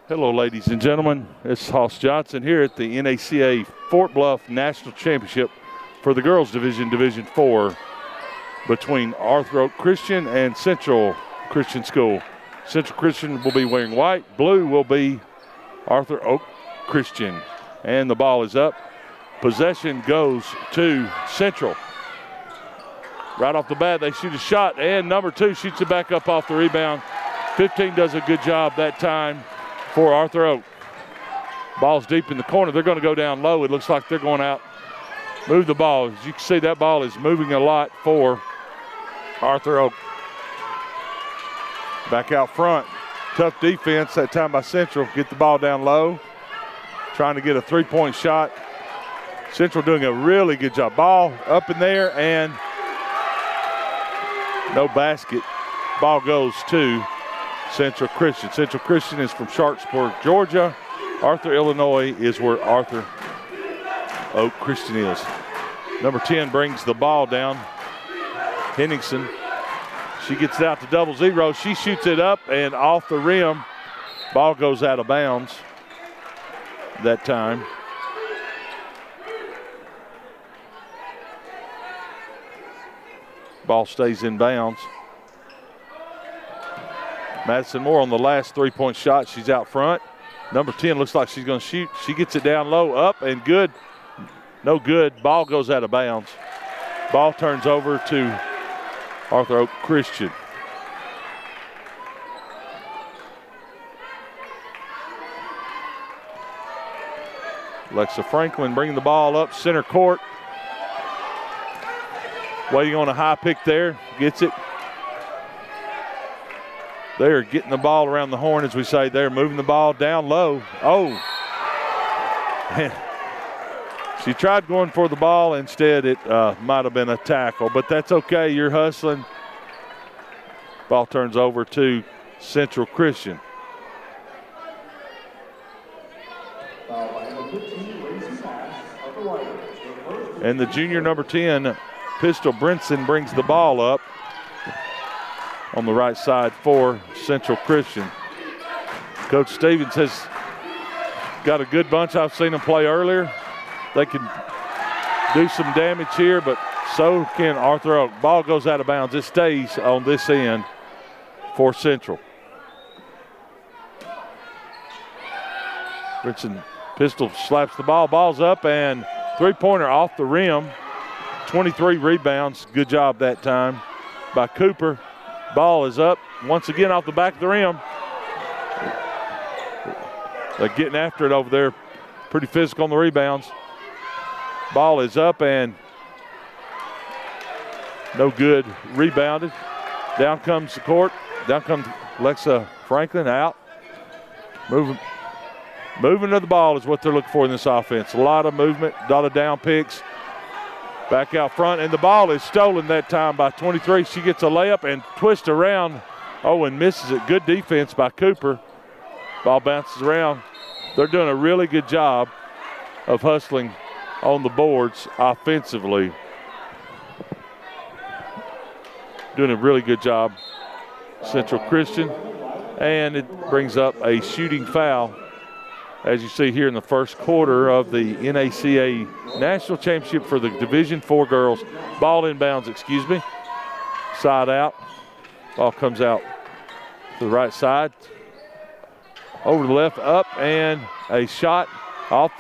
Hello, ladies and gentlemen. It's Hoss Johnson here at the NACA Fort Bluff National Championship for the Girls Division, Division 4, between Arthur-Okaw Christian and Central Christian School. Central Christian will be wearing white. Blue will be Arthur-Okaw Christian. And the ball is up. Possession goes to Central. Right off the bat, they shoot a shot, and number 2 shoots it back up off the rebound. 15 does a good job that time for Arthur-Okaw. Ball's deep in the corner. They're going to go down low. It looks like they're going out. Move the ball. As you can see, that ball is moving a lot for Arthur-Okaw. Back out front. Tough defense that time by Central. Get the ball down low. Trying to get a three-point shot. Central doing a really good job. Ball up in there and no basket. Ball goes to Central Christian. Central Christian is from Sharpsburg, Georgia. Arthur, Illinois is where Arthur-Okaw Christian is. Number 10 brings the ball down. Henningsen. She gets it out to 0-0. She shoots it up and off the rim. Ball goes out of bounds that time. Ball stays in bounds. Madison Moore on the last three-point shot. She's out front. Number 10 looks like she's going to shoot. She gets it down low, up and good. No good. Ball goes out of bounds. Ball turns over to Arthur-Okaw Christian. Alexa Franklin bringing the ball up center court. Waiting on a high pick there. Gets it. They're getting the ball around the horn, as we say. They're moving the ball down low. Oh. Man. She tried going for the ball. Instead, it might have been a tackle, but that's okay. You're hustling. Ball turns over to Central Christian. And the junior number 10, Pistol Brinson, brings the ball up on the right side for Central Christian. Coach Stevens has got a good bunch. I've seen them play earlier. They can do some damage here, but so can Arthur-Okaw. Ball goes out of bounds. It stays on this end for Central. Brinson Pistol slaps the ball. Ball's up and three-pointer off the rim. 23 rebounds. Good job that time by Cooper. Ball is up once again off the back of the rim. They're getting after it over there. Pretty physical on the rebounds. Ball is up and no good. Rebounded. Down comes the court. Down comes Alexa Franklin out. Moving to the ball is what they're looking for in this offense. A lot of movement, a lot of down picks. Back out front, and the ball is stolen that time by 23. She gets a layup and twists around. Oh, and misses it. Good defense by Cooper. Ball bounces around. They're doing a really good job of hustling on the boards offensively. Doing a really good job, Central Christian. And it brings up a shooting foul, as you see here in the first quarter of the NACA National Championship for the Division 4 girls. Ball inbounds, excuse me. Side out. Ball comes out to the right side. Over to the left, up, and a shot off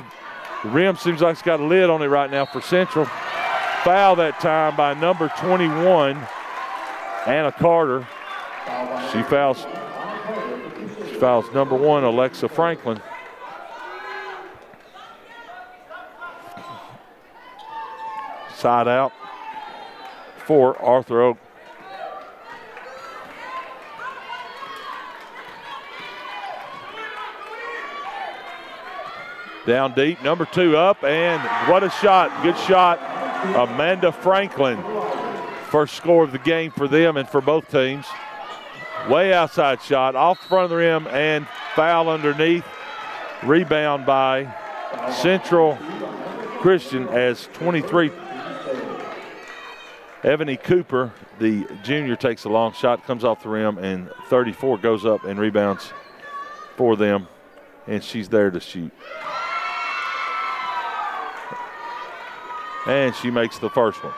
the rim. Seems like it's got a lid on it right now for Central. Foul that time by number 21, Anna Carter. She fouls number 1, Alexa Franklin. Side out for Arthur-Okaw. Down deep, number 2 up, and what a shot. Good shot. Amanda Franklin. First score of the game for them and for both teams. Way outside shot, off the front of the rim, and foul underneath. Rebound by Central Christian as 23. Ebony Cooper, the junior, takes a long shot, comes off the rim, and 34 goes up and rebounds for them. and she's there to shoot. And she makes the first one.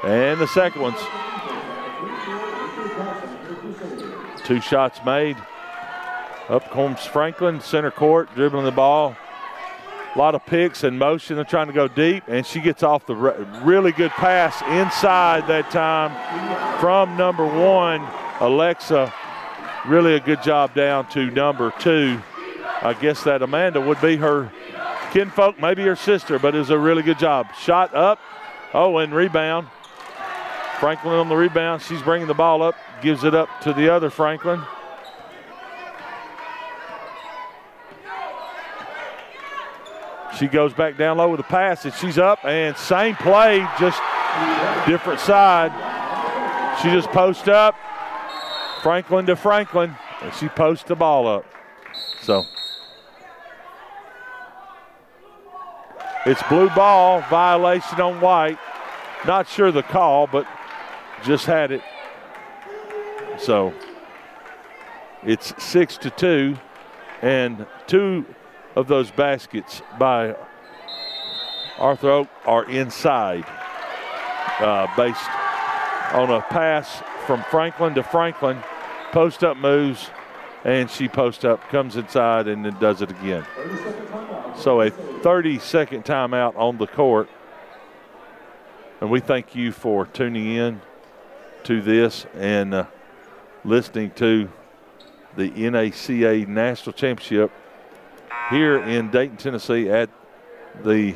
And the second one's 2 shots made. Up comes Franklin, center court, dribbling the ball. A lot of picks and motion. They're trying to go deep, and she gets off the really good pass inside that time from number 1, Alexa. Really a good job down to number 2. I guess that Amanda would be her kinfolk, maybe her sister, but it was a really good job. Shot up. Oh, and rebound. Franklin on the rebound. She's bringing the ball up, gives it up to the other Franklin. She goes back down low with a pass, and she's up, and same play, just different side. She just posts up, Franklin to Franklin, and she posts the ball up. So it's blue ball, violation on white. Not sure the call, but just had it. So it's 6-2, and 2 of those baskets by Arthur-Okaw are inside, based on a pass from Franklin to Franklin. Post up moves, and she post up, comes inside, and then does it again. So a 30-second timeout on the court. And we thank you for tuning in to this and listening to the NACA National Championship here in Dayton, Tennessee at the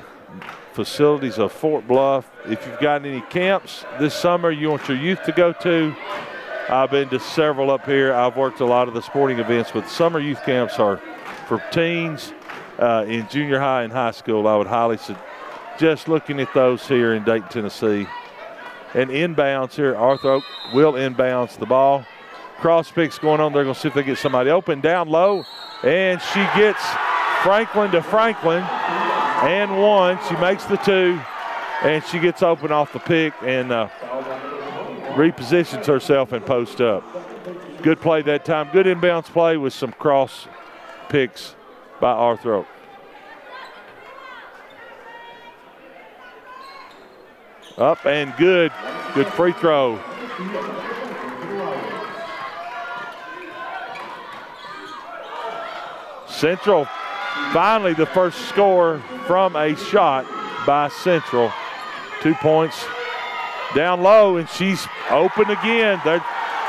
facilities of Fort Bluff. If you've got any camps this summer you want your youth to go to, I've been to several up here. I've worked a lot of the sporting events, but summer youth camps are for teens in junior high and high school. I would highly suggest looking at those here in Dayton, Tennessee. And inbounds here, Arthur-Okaw will inbounds the ball. Cross picks going on. They're going to see if they get somebody open down low. And she gets Franklin to Franklin and 1. She makes the 2, and she gets open off the pick and repositions herself and post up. Good play that time. Good inbounds play with some cross picks by Arthur-Okaw. Up and good. Good free throw. Central, finally the first score from a shot by Central. 2 points down low, and she's open again.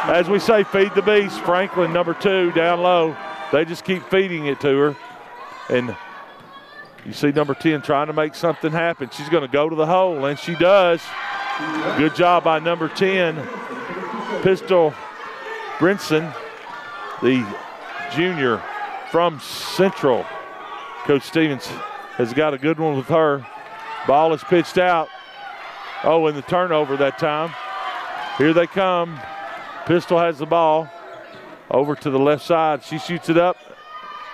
As we say, feed the beast. Franklin, number 2, down low. They just keep feeding it to her. And you see number 10 trying to make something happen. She's going to go to the hole, and she does. Good job by number 10, Pistol Brinson, the junior from Central. Coach Stevens has got a good one with her. Ball is pitched out. Oh, and the turnover that time. Here they come. Pistol has the ball over to the left side. She shoots it up.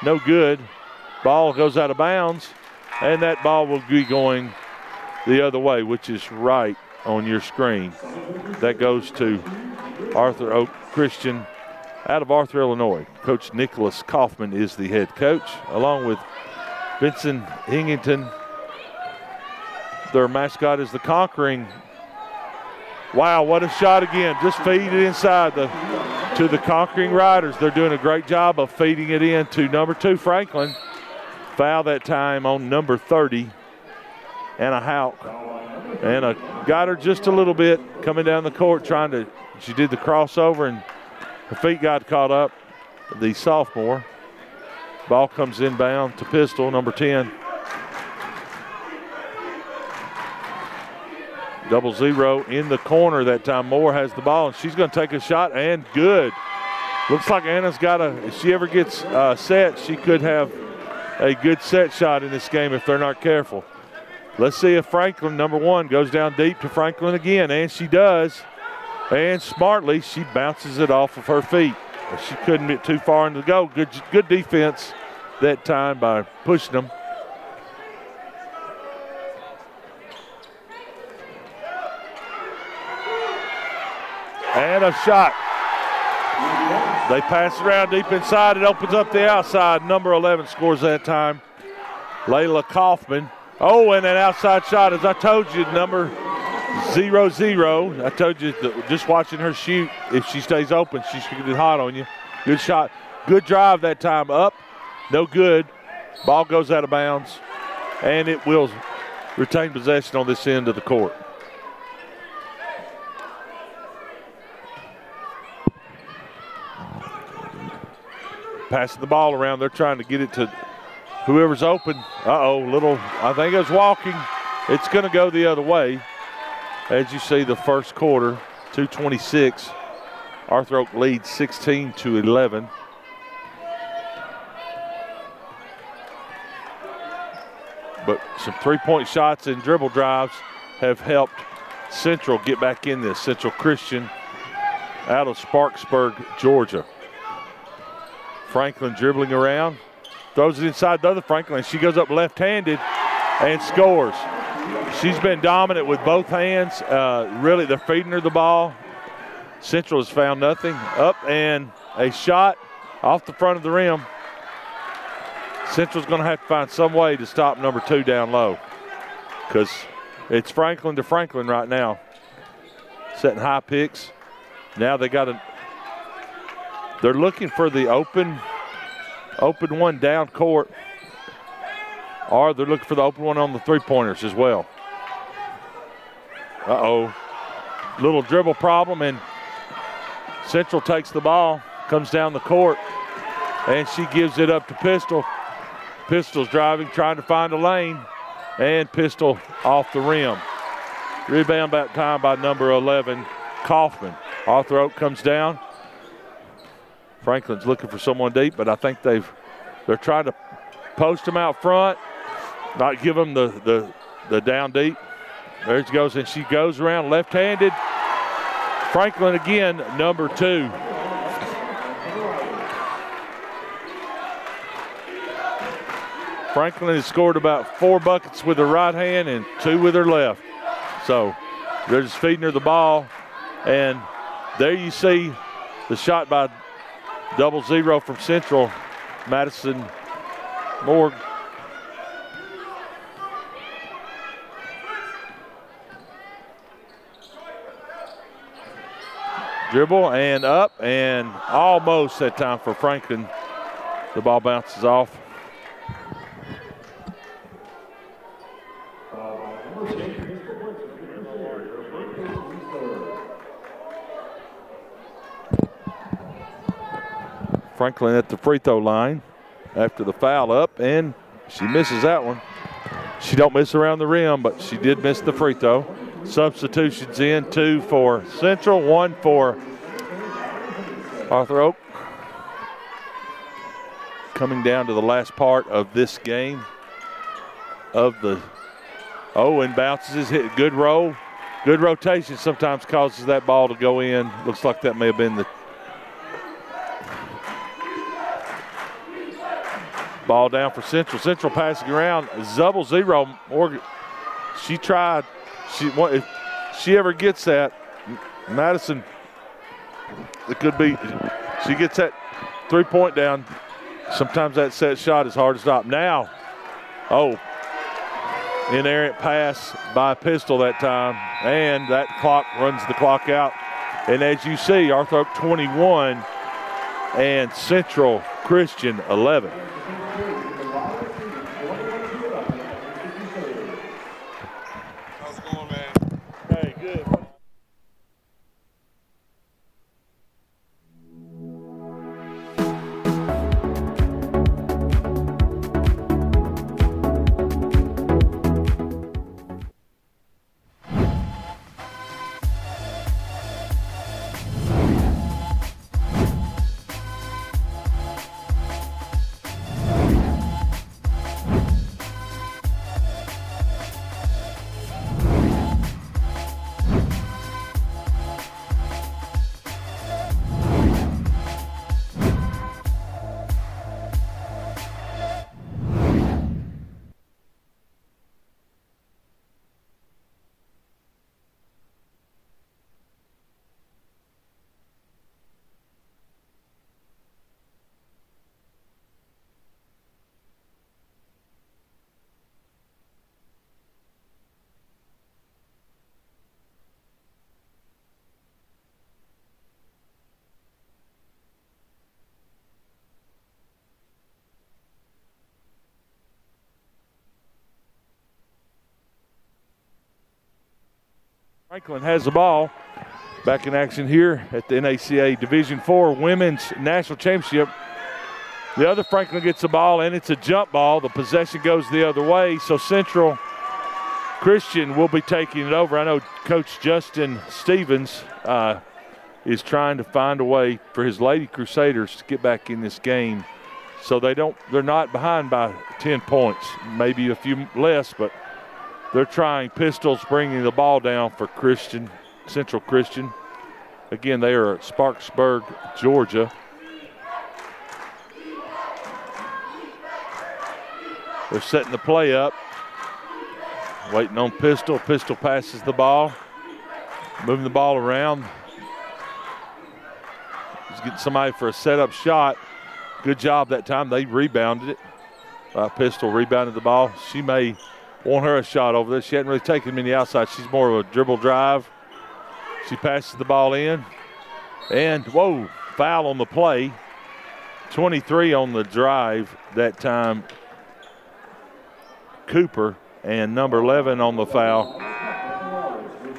No good. Ball goes out of bounds, and that ball will be going the other way, which is right on your screen. That goes to Arthur-Okaw Christian out of Arthur, Illinois. Coach Nicholas Kaufman is the head coach, along with Vincent Hingington. Their mascot is the Conquering. Wow, what a shot again. Just feed it inside to the Conquering Riders. They're doing a great job of feeding it in to number 2, Franklin. Foul that time on number 30, Anna Hauk. Anna got her just a little bit coming down the court she did the crossover, and her feet got caught up, the sophomore. Ball comes inbound to Pistol, number 10. 0-0 in the corner that time. Moore has the ball, and she's going to take a shot, and good. Looks like Anna's got if she ever gets set, she could have a good set shot in this game if they're not careful. Let's see if Franklin, number 1, goes down deep to Franklin again, and she does. And smartly, she bounces it off of her feet. She couldn't get too far into the goal. Good defense that time by pushing them. And a shot. They pass it around deep inside. It opens up the outside. Number 11 scores that time. Layla Kaufman. Oh, and an outside shot. As I told you, number 0-0. I told you, just watching her shoot, if she stays open, she should get hot on you. Good shot. Good drive that time. Up. No good. Ball goes out of bounds. And it will retain possession on this end of the court. Passing the ball around. They're trying to get it to whoever's open. I think it's walking. It's going to go the other way. As you see, the first quarter, 2:26. Arthur-Okaw leads 16-11. But some three-point shots and dribble drives have helped Central get back in this. Central Christian out of Sparksburg, Georgia. Franklin dribbling around, throws it inside the other Franklin. She goes up left-handed and scores. She's been dominant with both hands. Really, they're feeding her the ball. Central has found nothing. Up and a shot off the front of the rim. Central's going to have to find some way to stop number 2 down low because it's Franklin to Franklin right now. Setting high picks. Now they got they're looking for the open one down court, or they're looking for the open one on the three-pointers as well. Little dribble problem, and Central takes the ball, comes down the court, and she gives it up to Pistol. Pistol's driving, trying to find a lane, and Pistol off the rim. Rebound back time by number 11, Kaufman. Arthur-Okaw comes down. Franklin's looking for someone deep, but I think they're trying to post him out front, not give him the down deep. There she goes, and she goes around left-handed. Franklin again, number 2. Franklin has scored about 4 buckets with her right hand and 2 with her left. So they're just feeding her the ball. And there you see the shot by 0-0 from Central. Madison Morg. Dribble and up and almost that time for Franklin. The ball bounces off. Franklin at the free throw line after the foul up, and she misses that one. She don't miss around the rim, but she did miss the free throw. Substitutions in, 2 for Central, 1 for Arthur-Okaw. Coming down to the last part of this game and bounces, hit good roll. Good rotation sometimes causes that ball to go in. Looks like that may have been the ball down for Central. Central passing around. 0-0. Morgan, she tried. If she ever gets that, Madison, it could be, she gets that 3-point down. Sometimes that set shot is hard to stop. Now, inerrant pass by Pistol that time, and that clock runs the clock out. And as you see, Arthur-Okaw 21 and Central Christian 11. How's it going, man? Hey, good. Franklin has the ball. Back in action here at the NACA Division IV Women's National Championship. The other Franklin gets the ball, and it's a jump ball. The possession goes the other way, so Central Christian will be taking it over. I know Coach Justin Stevens is trying to find a way for his Lady Crusaders to get back in this game, so they're not behind by 10 points, maybe a few less, but they're trying. Pistols bringing the ball down for Central Christian. Again, they are at Sparksburg, Georgia. They're setting the play up. Waiting on Pistol. Pistol passes the ball. Moving the ball around. He's getting somebody for a setup shot. Good job that time. They rebounded it. Pistol rebounded the ball. She may want her a shot over there. She hadn't really taken many outside. She's more of a dribble drive. She passes the ball in. And, whoa, foul on the play. 23 on the drive that time. Cooper, and number 11 on the foul.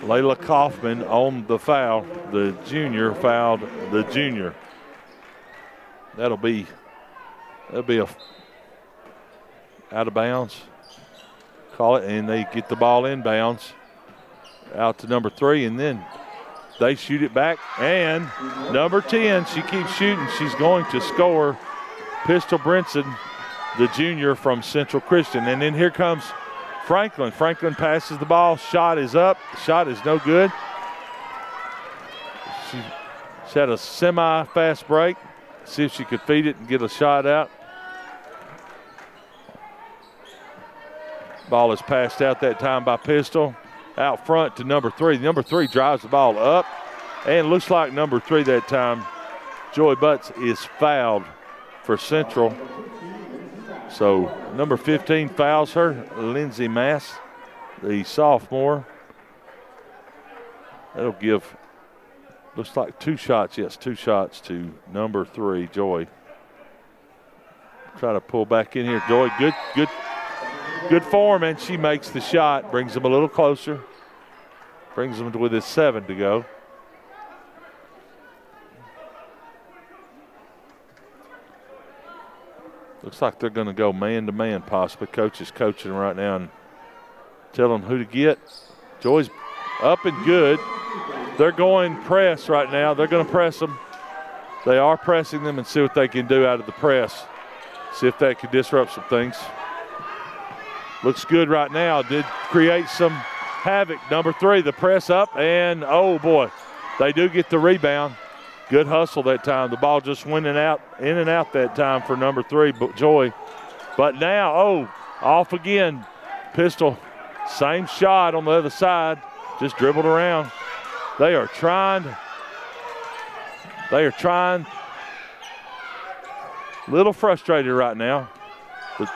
Layla Kaufman on the foul. The junior fouled the junior. That'll be a out of bounds. Call it, and they get the ball inbounds out to number 3, and then they shoot it back. And number 10, she keeps shooting. She's going to score. Pistol Brinson, the junior from Central Christian. And then here comes Franklin. Franklin passes the ball. Shot is up. Shot is no good. She had a semi-fast break. See if she could feed it and get a shot out. Ball is passed out that time by Pistol. Out front to number 3. Number 3 drives the ball up. And looks like number 3 that time, Joy Butts, is fouled for Central. So number 15 fouls her, Lindsay Mass, the sophomore. That'll give, looks like 2 shots. Yes, 2 shots to number 3, Joy. Try to pull back in here. Joy, good form, and she makes the shot. Brings them a little closer. Brings them with his 7 to go. Looks like they're going to go man-to-man possibly. Coach is coaching right now and telling them who to get. Joy's up and good. They're going press right now. They're going to press them. They are pressing them and see what they can do out of the press. See if that can disrupt some things. Looks good right now. Did create some havoc. Number 3, the press up, and oh boy, they do get the rebound. Good hustle that time. The ball just went in and out that time for number 3, Joy. But now, off again. Pistol, same shot on the other side, just dribbled around. They are trying. A little frustrated right now. But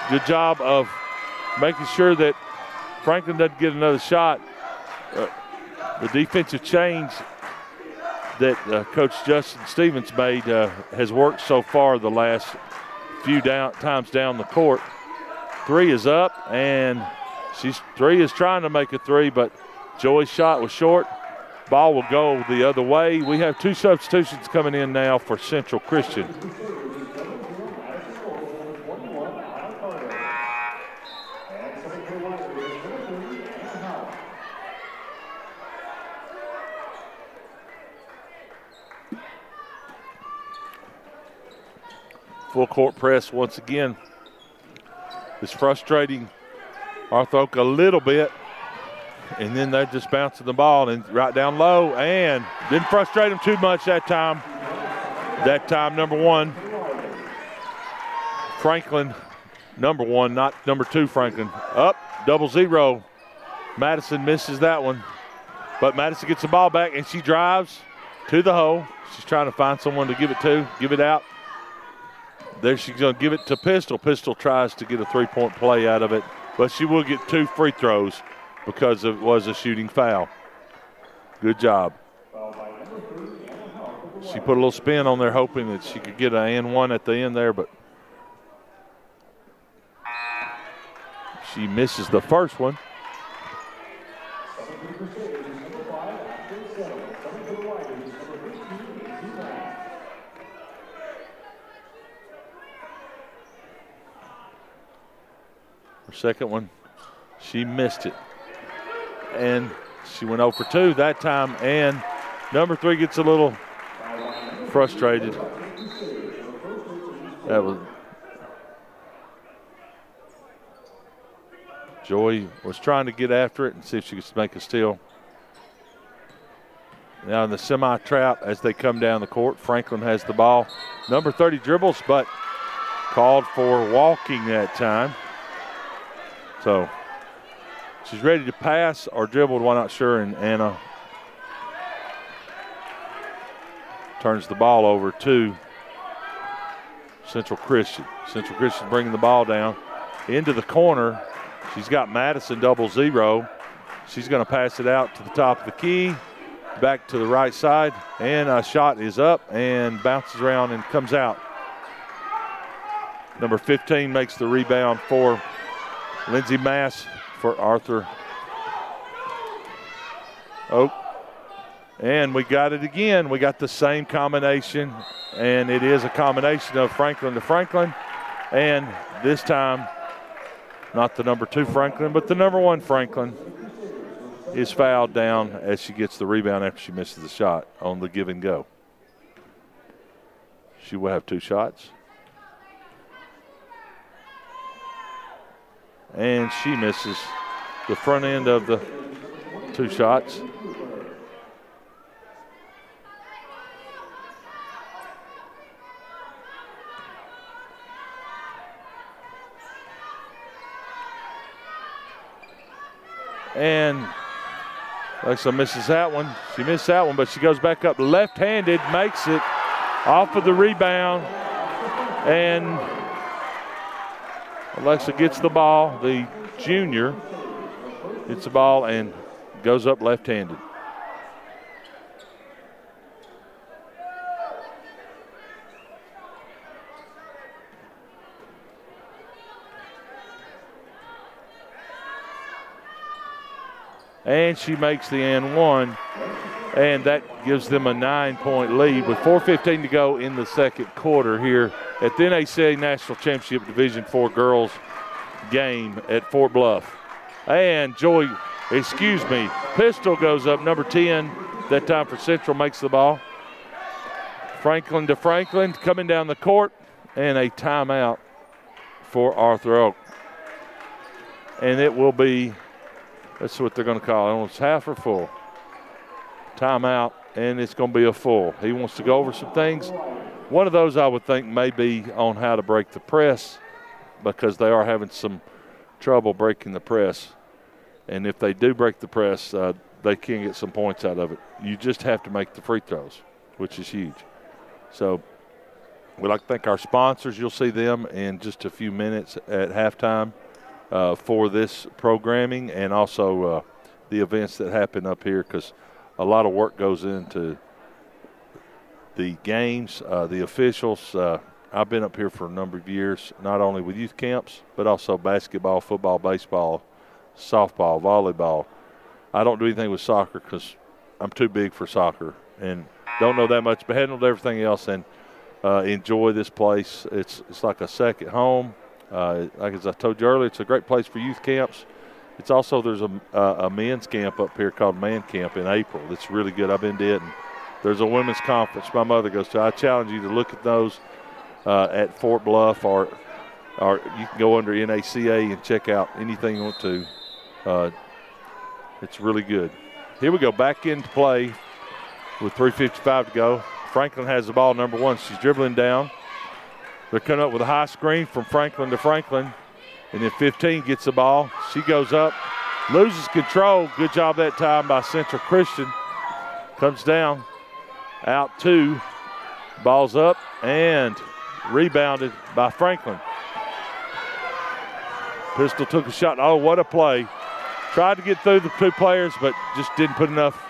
good job of making sure that Franklin doesn't get another shot. The defensive change that Coach Justin Stevens made has worked so far the last few times down the court. 3 is up, and 3 is trying to make a 3, but Joy's shot was short. Ball will go the other way. We have 2 substitutions coming in now for Central Christian. Full court press once again. It's frustrating Arthur-Okaw a little bit. And then they're just bouncing the ball and right down low, and didn't frustrate them too much that time. That time, number 1, Franklin, number 1, not number 2, Franklin. Up, 0-0. Madison misses that one. But Madison gets the ball back, and she drives to the hole. She's trying to find someone to give it to, give it out. There she's going to give it to Pistol. Pistol tries to get a 3-point play out of it, but she will get 2 free throws because it was a shooting foul. Good job. She put a little spin on there hoping that she could get an and 1 at the end there, but she misses the first one. Her second one, she missed it. And she went 0 for 2 that time. And number 3 gets a little frustrated. That was Joy was trying to get after it and see if she could make a steal. Now in the semi-trap as they come down the court, Franklin has the ball. Number 30 dribbles, but called for walking that time. So she's ready to pass or dribbled, we're not sure, and Anna turns the ball over to Central Christian. Central Christian bringing the ball down into the corner. She's got Madison 0-0. She's going to pass it out to the top of the key, back to the right side, and a shot is up and bounces around and comes out. Number 15 makes the rebound for Lindsey Mass for Arthur-Okaw. And we got it again. We got the same combination, and it is a combination of Franklin to Franklin. And this time, not the number 2 Franklin, but the number 1 Franklin is fouled down as she gets the rebound after she misses the shot on the give and go. She will have 2 shots. And she misses the front end of the 2 shots. And Alexa misses that one. She missed that one, but she goes back up left-handed, makes it off of the rebound. And Alexa gets the ball. The junior gets the ball and goes up left-handed. And she makes the and 1, and that gives them a 9-point lead with 4:15 to go in the second quarter here at the NACA National Championship Division IV girls game at Fort Bluff. And Pistol goes up, number 10, that time for Central, makes the ball. Franklin to Franklin, coming down the court, and a timeout for Arthur-Okaw. And it will be, that's what they're going to call it. Almost half or full. Timeout, and it's going to be a full. He wants to go over some things. One of those I would think may be on how to break the press, because they are having some trouble breaking the press. And if they do break the press, they can get some points out of it. You just have to make the free throws, which is huge. So we'd like to thank our sponsors. You'll see them in just a few minutes at halftime. For this programming and also the events that happen up here, because a lot of work goes into the games, the officials. I've been up here for a number of years, not only with youth camps, but also basketball, football, baseball, softball, volleyball. I don't do anything with soccer because I'm too big for soccer and don't know that much, but handled everything else and enjoy this place. It's like a second home. Like as I told you earlier, it's a great place for youth camps. It's also, there's a men's camp up here called Man Camp in April. It's really good. I've been to it. And there's a women's conference my mother goes to. I challenge you to look at those at Fort Bluff, or you can go under NACA and check out anything you want to. It's really good. Here we go, back into play with 3:55 to go. Franklin has the ball, number 1. She's dribbling down. They're coming up with a high screen from Franklin to Franklin. And then 15 gets the ball. She goes up, loses control. Good job that time by Central Christian. Comes down, out 2. Ball's up and rebounded by Franklin. Pistol took a shot. Oh, what a play. Tried to get through the 2 players, but just didn't put enough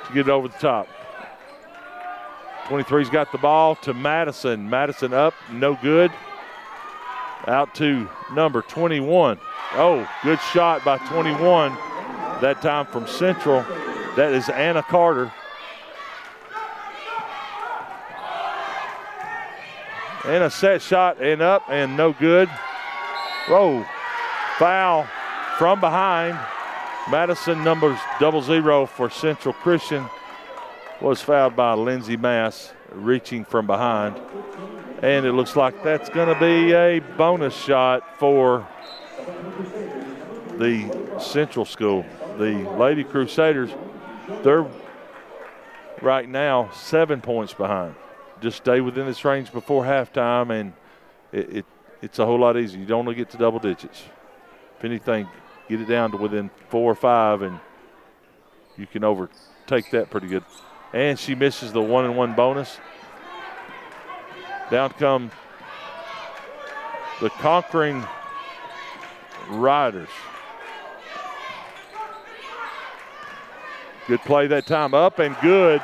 to get it over the top. 23's got the ball to Madison. Madison up, no good. Out to number 21. Oh, good shot by 21. That time from Central. That is Anna Carter. And a set shot and up and no good. Whoa. Foul from behind. Madison numbers 00 for Central Christian was fouled by Lindsey Mass reaching from behind. And it looks like that's going to be a bonus shot for the Central School. The Lady Crusaders, they're right now 7 points behind. Just stay within this range before halftime, and it's a whole lot easier. You don't want to get to double digits. If anything, get it down to within 4 or 5, and you can overtake that pretty good. And she misses the 1-and-1 bonus. Down come the Conquering Riders. Good play that time. Up and good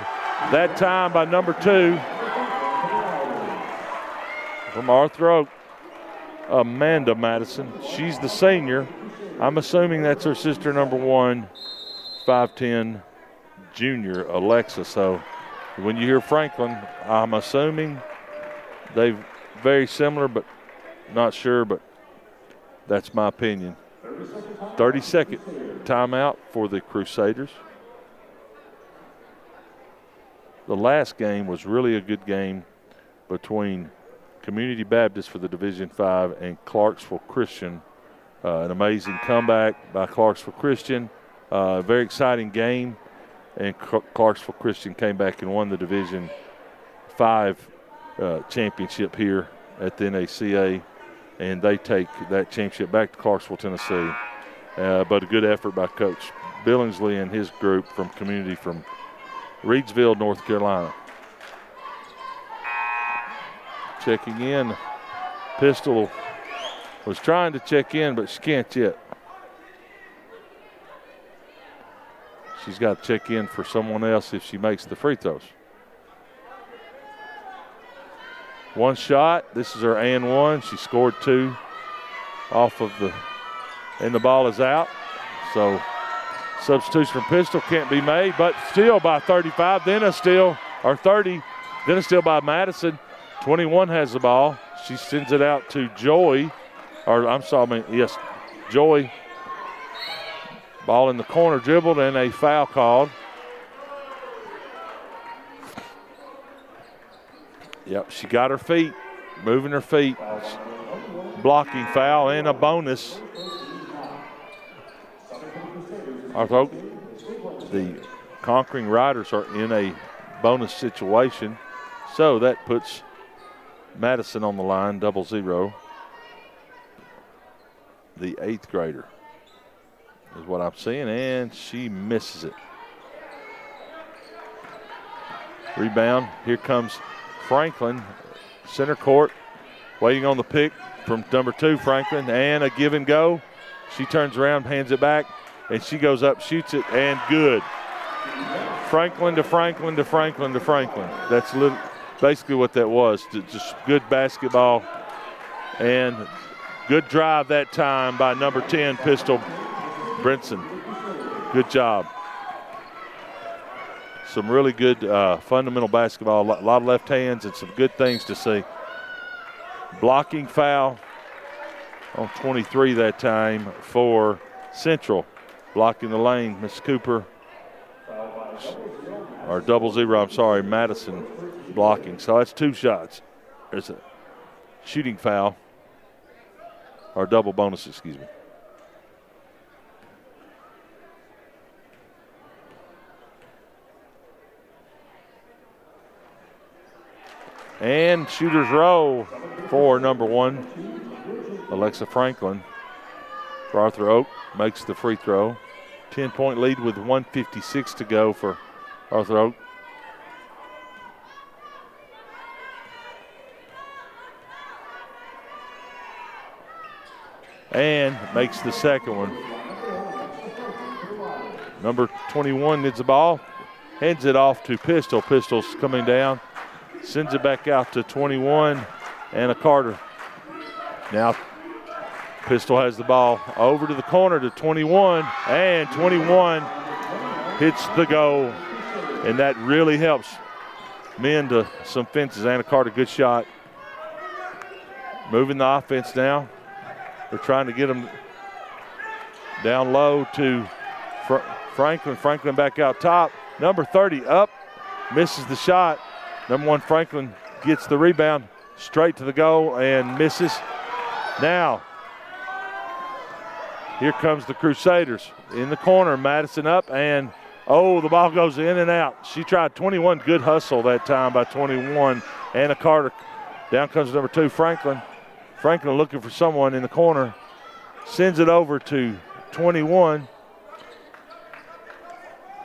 that time by number 2 from Arthur-Okaw, Amanda Madison. She's the senior. I'm assuming that's her sister number 1, 5'10", junior, Alexa. So when you hear Franklin, I'm assuming they're very similar, but not sure, but that's my opinion. 30-second timeout for the Crusaders. The last game was really a good game between Community Baptist for the Division V and Clarksville Christian. An amazing comeback by Clarksville Christian. Very exciting game, and Clarksville Christian came back and won the Division V championship here at the NACA, and they take that championship back to Clarksville, Tennessee. But a good effort by Coach Billingsley and his group from Community from Reidsville, North Carolina. Checking in. Pistol was trying to check in, but she can't yet. She's got to check in for someone else if she makes the free throws. One shot. This is her and one. She scored 2 off of and the ball is out. So substitution from Pistol can't be made, but still by 35. Then a steal, or 30. Then a steal by Madison. 21 has the ball. She sends it out to Joy. Joy. Ball in the corner, dribbled, and a foul called. Yep, she got her feet, moving her feet. Blocking foul and a bonus. Arthur-Okaw, the Conquering Riders are in a bonus situation, so that puts Madison on the line, 00. The 8th grader is what I'm seeing, and she misses it. Rebound, here comes Franklin, center court, waiting on the pick from number 2, Franklin, and a give and go. She turns around, hands it back, and she goes up, shoots it, and good. Franklin to Franklin to Franklin to Franklin. That's basically what that was. Just good basketball and good drive that time by number 10, Pistol Brinson. Good job. Some really good fundamental basketball, a lot of left hands and some good things to see. Blocking foul on 23 that time for Central. Blocking the lane, Miss Cooper, or 00, Madison blocking. So that's 2 shots. There's a shooting foul, or double bonus, excuse me. And shooter's roll for number 1, Alexa Franklin. For Arthur-Okaw, makes the free throw. 10-point lead with 1:56 to go for Arthur-Okaw. And makes the second one. Number 21 needs the ball, hands it off to Pistol. Pistol's coming down, sends it back out to 21, Anna Carter. Now Pistol has the ball over to the corner to 21, and 21 hits the goal, and that really helps mend to some fences. Anna Carter, good shot. Moving the offense now. They're trying to get them Down low to Franklin. Franklin back out top. Number 30 up, misses the shot. Number 1 Franklin gets the rebound straight to the goal and misses. Now, here comes the Crusaders. In the corner, Madison up, and the ball goes in and out. She tried 21, good hustle that time by 21. Anna Carter. Down comes number 2 Franklin. Franklin looking for someone in the corner. Sends it over to 21.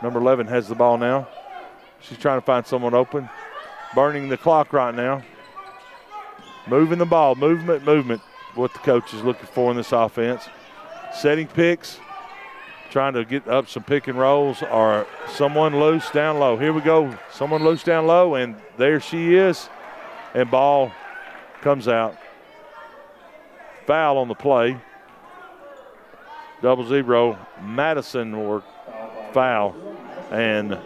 Number 11 has the ball now. She's trying to find someone open. Burning the clock right now. Moving the ball, movement, what the coach is looking for in this offense. Setting picks, trying to get up some pick and rolls, or someone loose down low. Here we go, someone loose down low, and there she is. And ball comes out. Foul on the play. 0-0. Madison or foul, and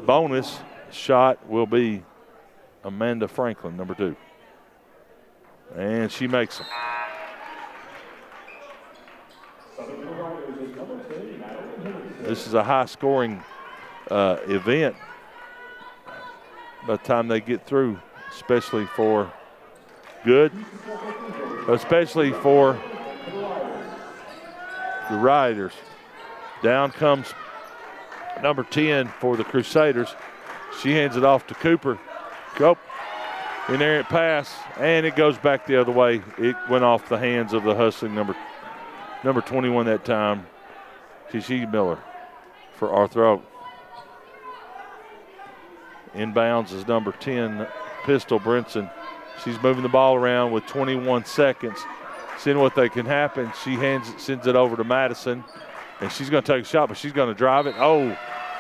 bonus shot will be Amanda Franklin, number 2. And she makes them. This is a high-scoring event by the time they get through, especially for especially for the Riders. Down comes number 10 for the Crusaders. She hands it off to Cooper. Go. Inerrant pass, and it goes back the other way. It went off the hands of the hustling number 21 that time, Kishi Miller for Arthur-Okaw. Inbounds is number 10, Pistol Brinson. She's moving the ball around with 21 seconds, seeing what they can happen. She sends it over to Madison, and she's going to take a shot, but she's going to drive it. Oh,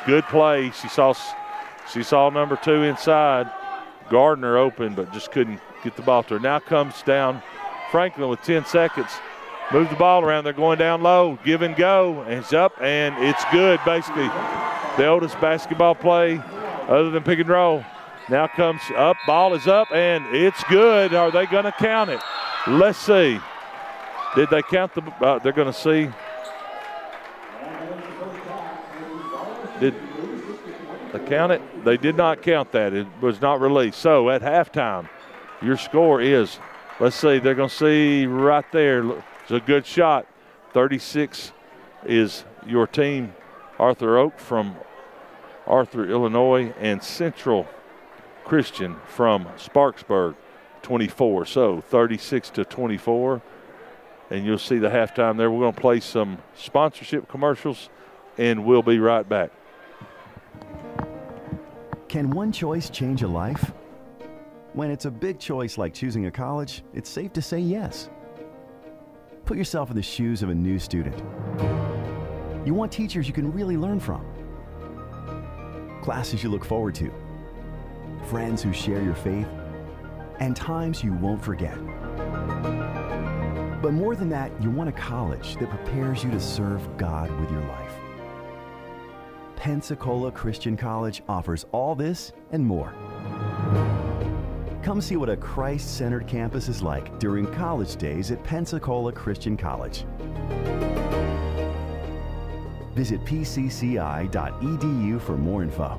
good play. She saw number 2 inside. Gardner open, but just couldn't get the ball to her. Now comes down Franklin with 10 seconds. Move the ball around. They're going down low. Give and go. And it's up, and it's good, basically. The oldest basketball play other than pick and roll. Now comes up. Ball is up, and it's good. Are they going to count it? Let's see. Did they count the they're going to see. Did they count it? They did not count that. It was not released. So at halftime, your score is, let's see, they're going to see right there. It's a good shot. 36 is your team, Arthur-Okaw from Arthur, Illinois, and Central Christian from Sparksburg, 24. So 36-24. And you'll see the halftime there. We're going to play some sponsorship commercials, and we'll be right back. Can one choice change a life? When it's a big choice like choosing a college, it's safe to say yes. Put yourself in the shoes of a new student. You want teachers you can really learn from, classes you look forward to, friends who share your faith, and times you won't forget. But more than that, you want a college that prepares you to serve God with your life. Pensacola Christian College offers all this and more. Come see what a Christ-centered campus is like during college days at Pensacola Christian College. Visit pcci.edu for more info.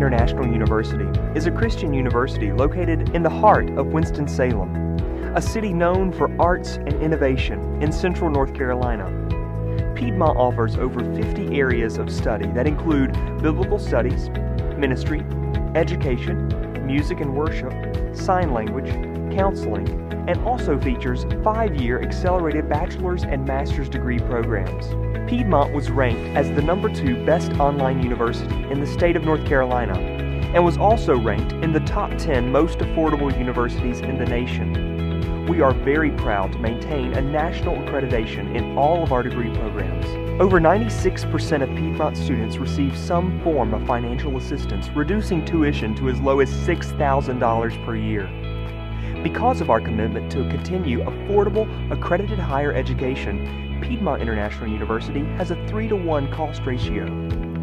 International University is a Christian university located in the heart of Winston-Salem, a city known for arts and innovation in central North Carolina. Piedmont offers over 50 areas of study that include biblical studies, ministry, education, music and worship, sign language, counseling, and also features 5-year accelerated bachelor's and master's degree programs. Piedmont was ranked as the #2 best online university in the state of North Carolina and was also ranked in the top 10 most affordable universities in the nation. We are very proud to maintain a national accreditation in all of our degree programs. Over 96% of Piedmont students receive some form of financial assistance, reducing tuition to as low as $6,000 per year. Because of our commitment to continue affordable, accredited higher education, Piedmont International University has a 3-to-1 cost ratio.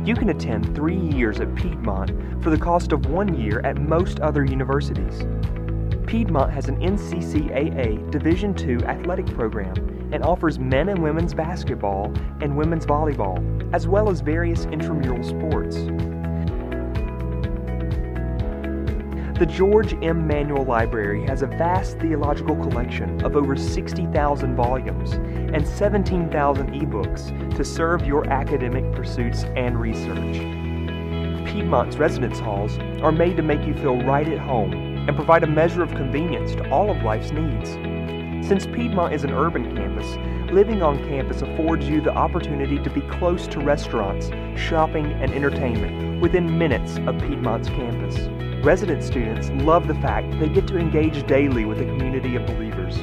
You can attend 3 years at Piedmont for the cost of 1 year at most other universities. Piedmont has an NCCAA Division II athletic program and offers men and women's basketball and women's volleyball, as well as various intramural sports. The George M. Manual Library has a vast theological collection of over 60,000 volumes and 17,000 ebooks to serve your academic pursuits and research. Piedmont's residence halls are made to make you feel right at home and provide a measure of convenience to all of life's needs. Since Piedmont is an urban campus, living on campus affords you the opportunity to be close to restaurants, shopping, and entertainment within minutes of Piedmont's campus. Resident students love the fact they get to engage daily with a community of believers.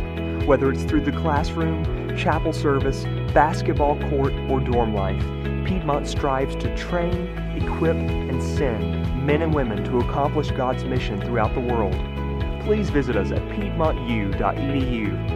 Whether it's through the classroom, chapel service, basketball court, or dorm life, Piedmont strives to train, equip, and send men and women to accomplish God's mission throughout the world. Please visit us at piedmontu.edu.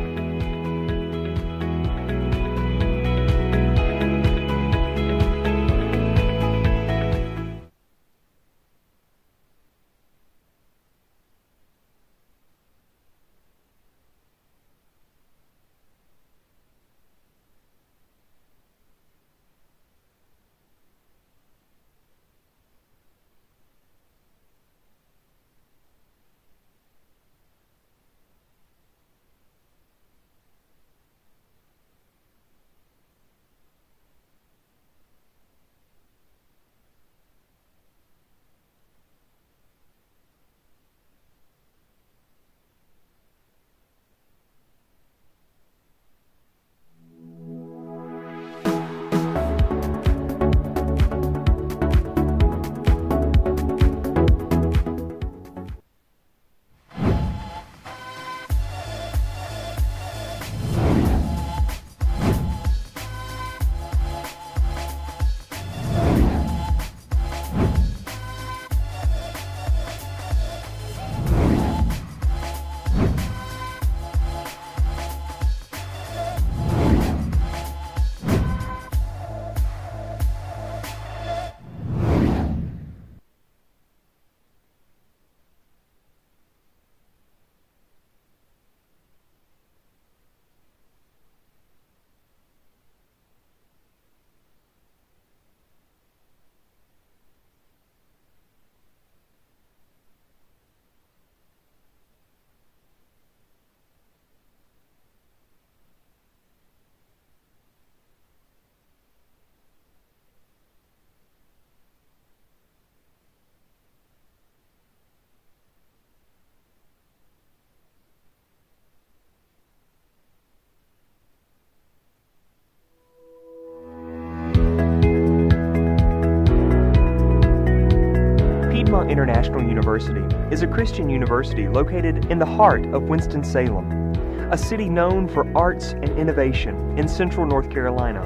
Piedmont International University is a Christian university located in the heart of Winston-Salem, a city known for arts and innovation in central North Carolina.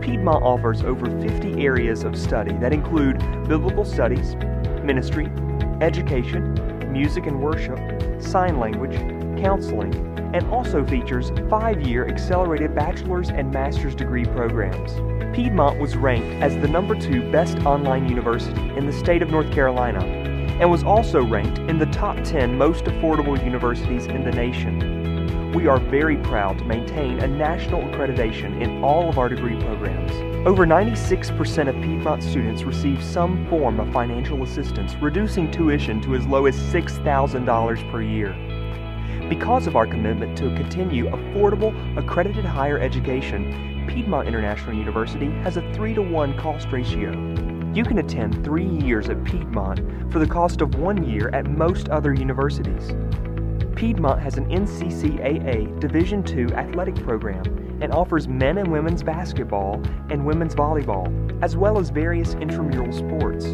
Piedmont offers over 50 areas of study that include biblical studies, ministry, education, music and worship, sign language, counseling, and also features 5-year accelerated bachelor's and master's degree programs. Piedmont was ranked as the #2 best online university in the state of North Carolina and was also ranked in the top 10 most affordable universities in the nation. We are very proud to maintain a national accreditation in all of our degree programs. Over 96% of Piedmont students receive some form of financial assistance, reducing tuition to as low as $6,000 per year. Because of our commitment to continue affordable, accredited higher education, Piedmont International University has a 3-to-1 cost ratio. You can attend 3 years at Piedmont for the cost of 1 year at most other universities. Piedmont has an NCCAA Division II athletic program and offers men and women's basketball and women's volleyball, as well as various intramural sports.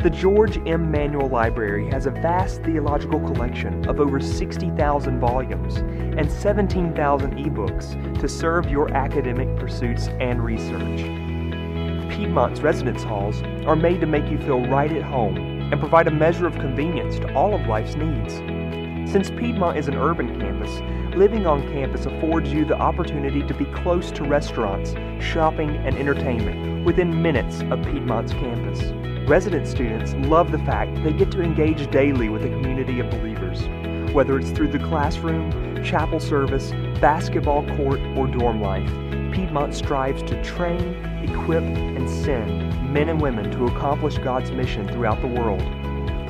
The George M. Manual Library has a vast theological collection of over 60,000 volumes and 17,000 ebooks to serve your academic pursuits and research. Piedmont's residence halls are made to make you feel right at home and provide a measure of convenience to all of life's needs. Since Piedmont is an urban campus, living on campus affords you the opportunity to be close to restaurants, shopping, and entertainment within minutes of Piedmont's campus. Resident students love the fact they get to engage daily with a community of believers. Whether it's through the classroom, chapel service, basketball court, or dorm life, Piedmont strives to train, equip, and send men and women to accomplish God's mission throughout the world.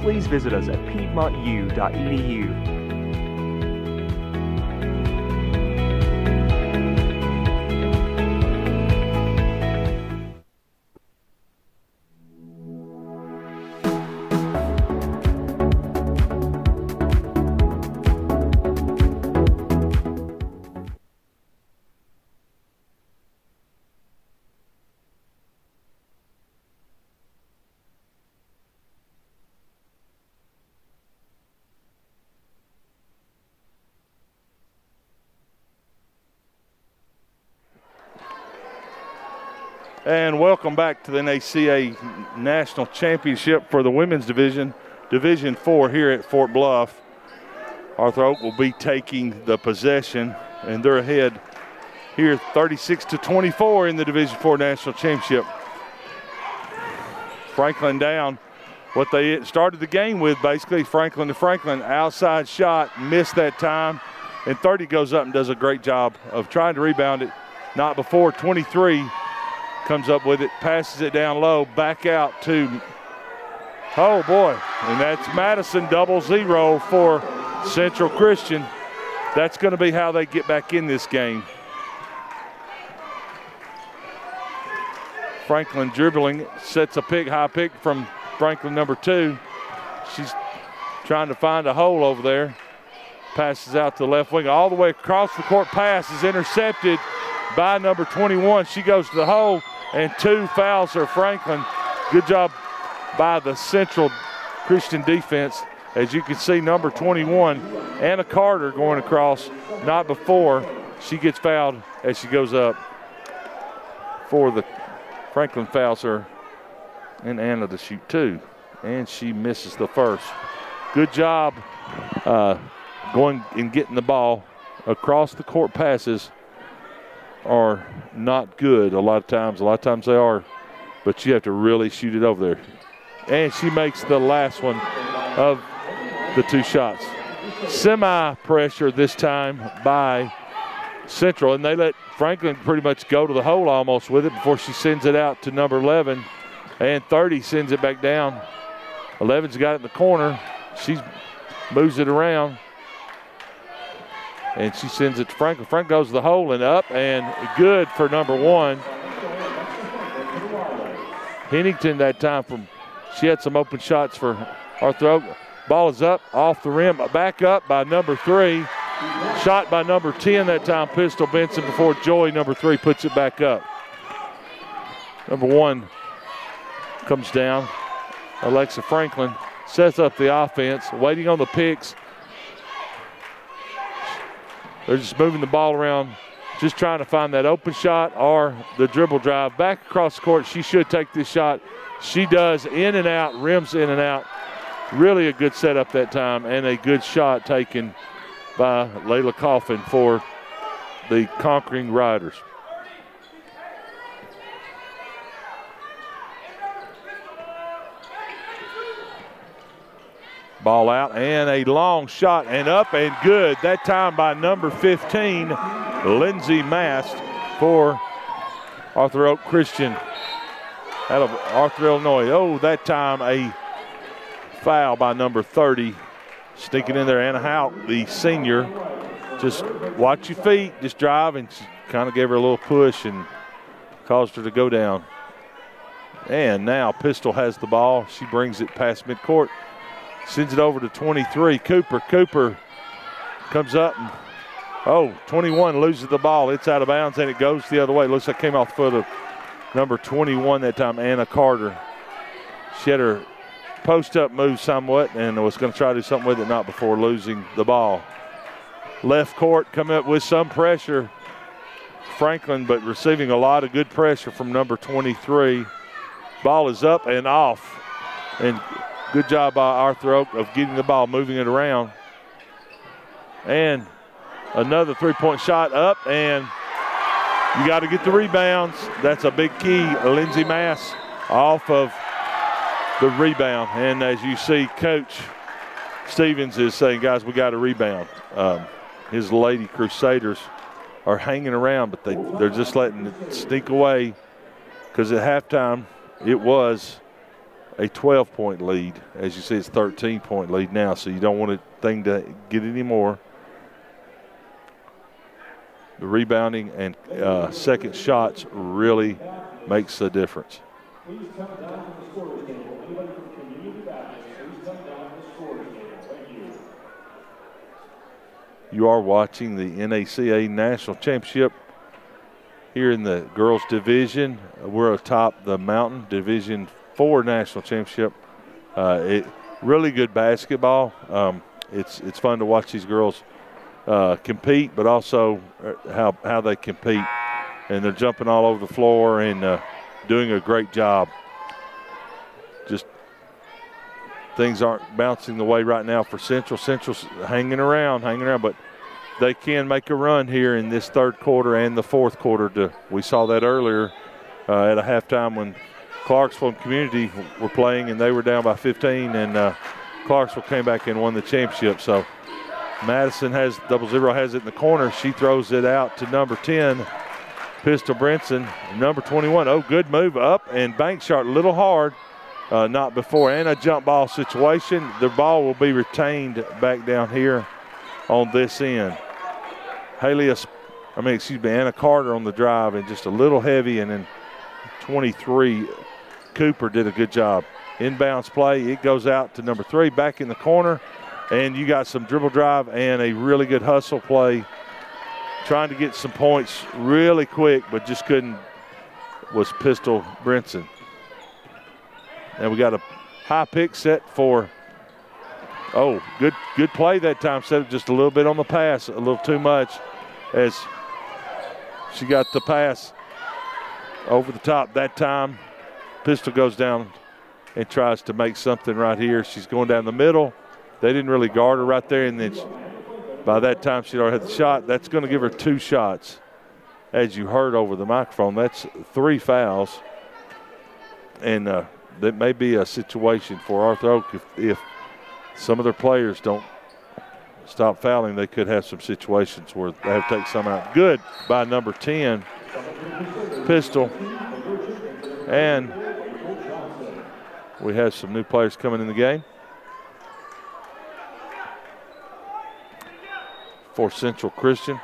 Please visit us at piedmontu.edu. And welcome back to the NACA National Championship for the Women's Division, Division 4 here at Fort Bluff. Arthur-Okaw will be taking the possession, and they're ahead here 36-24 in the Division 4 National Championship. Franklin down. What they started the game with, basically, Franklin to Franklin, outside shot, missed that time, and 30 goes up and does a great job of trying to rebound it. Not before 23 comes up with it, passes it down low, back out to, oh boy, and that's Madison, 0-0 for Central Christian. That's going to be how they get back in this game. Franklin dribbling, sets a high pick from Franklin number 2. She's trying to find a hole over there. Passes out to the left wing, all the way across the court, pass is intercepted by number 21. She goes to the hole, and 2 fouls for Franklin. Good job by the Central Christian defense. As you can see, number 21, Anna Carter, going across, not before she gets fouled as she goes up. For the Franklin fouls her, and Anna to shoot 2, and she misses the first. Good job going and getting the ball across the court. Passes are not good a lot of times they are, but you have to really shoot it over there. And she makes the last one of the 2 shots. Semi-pressure this time by Central, and they let Franklin pretty much go to the hole almost with it before she sends it out to number 11, and 30 sends it back down. 11's got it in the corner. She moves it around, and she sends it to Franklin. Franklin goes to the hole and up, and good for number 1. Hennington that time she had some open shots for Arthur-Okaw. Ball is up, off the rim, back up by number 3. Shot by number 10 that time, Pistol Benson, before Joey, number 3, puts it back up. Number 1 comes down. Alexa Franklin sets up the offense, waiting on the picks. They're just moving the ball around, just trying to find that open shot or the dribble drive. Back across the court, she should take this shot. She does, in and out, rims in and out. Really a good setup that time, and a good shot taken by Layla Coffin for the Conquering Riders. Ball out and a long shot and up and good. That time by number 15, Lindsey Mast for Arthur-Okaw Christian out of Arthur, Illinois. Oh, that time a foul by number 30. Sneaking in there, Anna Houck, the senior. Just watch your feet, just drive, and she kind of gave her a little push and caused her to go down. And now Pistol has the ball. She brings it past midcourt. Sends it over to 23, Cooper. Cooper comes up and, 21 loses the ball. It's out of bounds and it goes the other way. Looks like it came off the foot of number 21 that time, Anna Carter. She had her post-up move somewhat and was going to try to do something with it, not before losing the ball. Left court coming up with some pressure. Franklin, but receiving a lot of good pressure from number 23. Ball is up and off. And good job by Arthur-Okaw of getting the ball, moving it around. And another three-point shot up, and you got to get the rebounds. That's a big key. Lindsey Mast off of the rebound. And as you see, Coach Stevens is saying, guys, we got to rebound. His Lady Crusaders are hanging around, but they're just letting it sneak away because at halftime it was a 12-point lead. As you see, it's 13-point lead now, so you don't want the thing to get any more. The rebounding and second shots really makes a difference. You are watching the NACA National Championship here in the girls division. We're atop the Mountain Division 4 National Championship. Really good basketball. It's fun to watch these girls compete, but also how they compete. And they're jumping all over the floor and doing a great job. Just things aren't bouncing the way right now for Central. Central's hanging around, but they can make a run here in this third quarter and the fourth quarter. We saw that earlier at a halftime when Clarksville and Community were playing and they were down by 15, and Clarksville came back and won the championship. So Madison has 0-0, has it in the corner. She throws it out to number 10, Pistol Brinson. Number 21, good move up and bank shot, a little hard. Not before, and a jump ball situation. The ball will be retained back down here on this end. Anna Carter on the drive and just a little heavy, and then 23, Cooper did a good job. Inbounds play, it goes out to number 3, back in the corner, and you got some dribble drive and a really good hustle play. Trying to get some points really quick, but just couldn't, was Pistol Brinson. And we got a high pick set for, good play that time. Set it just a little bit on the pass, a little too much, as she got the pass over the top that time. Pistol goes down and tries to make something right here. She's going down the middle. They didn't really guard her right there, and then by that time she'd already had the shot. That's going to give her 2 shots. As you heard over the microphone, that's 3 fouls. And that may be a situation for Arthur-Okaw if some of their players don't stop fouling. They could have some situations where they have to take some out. Good by number 10, Pistol. And we have some new players coming in the game for Central Christian.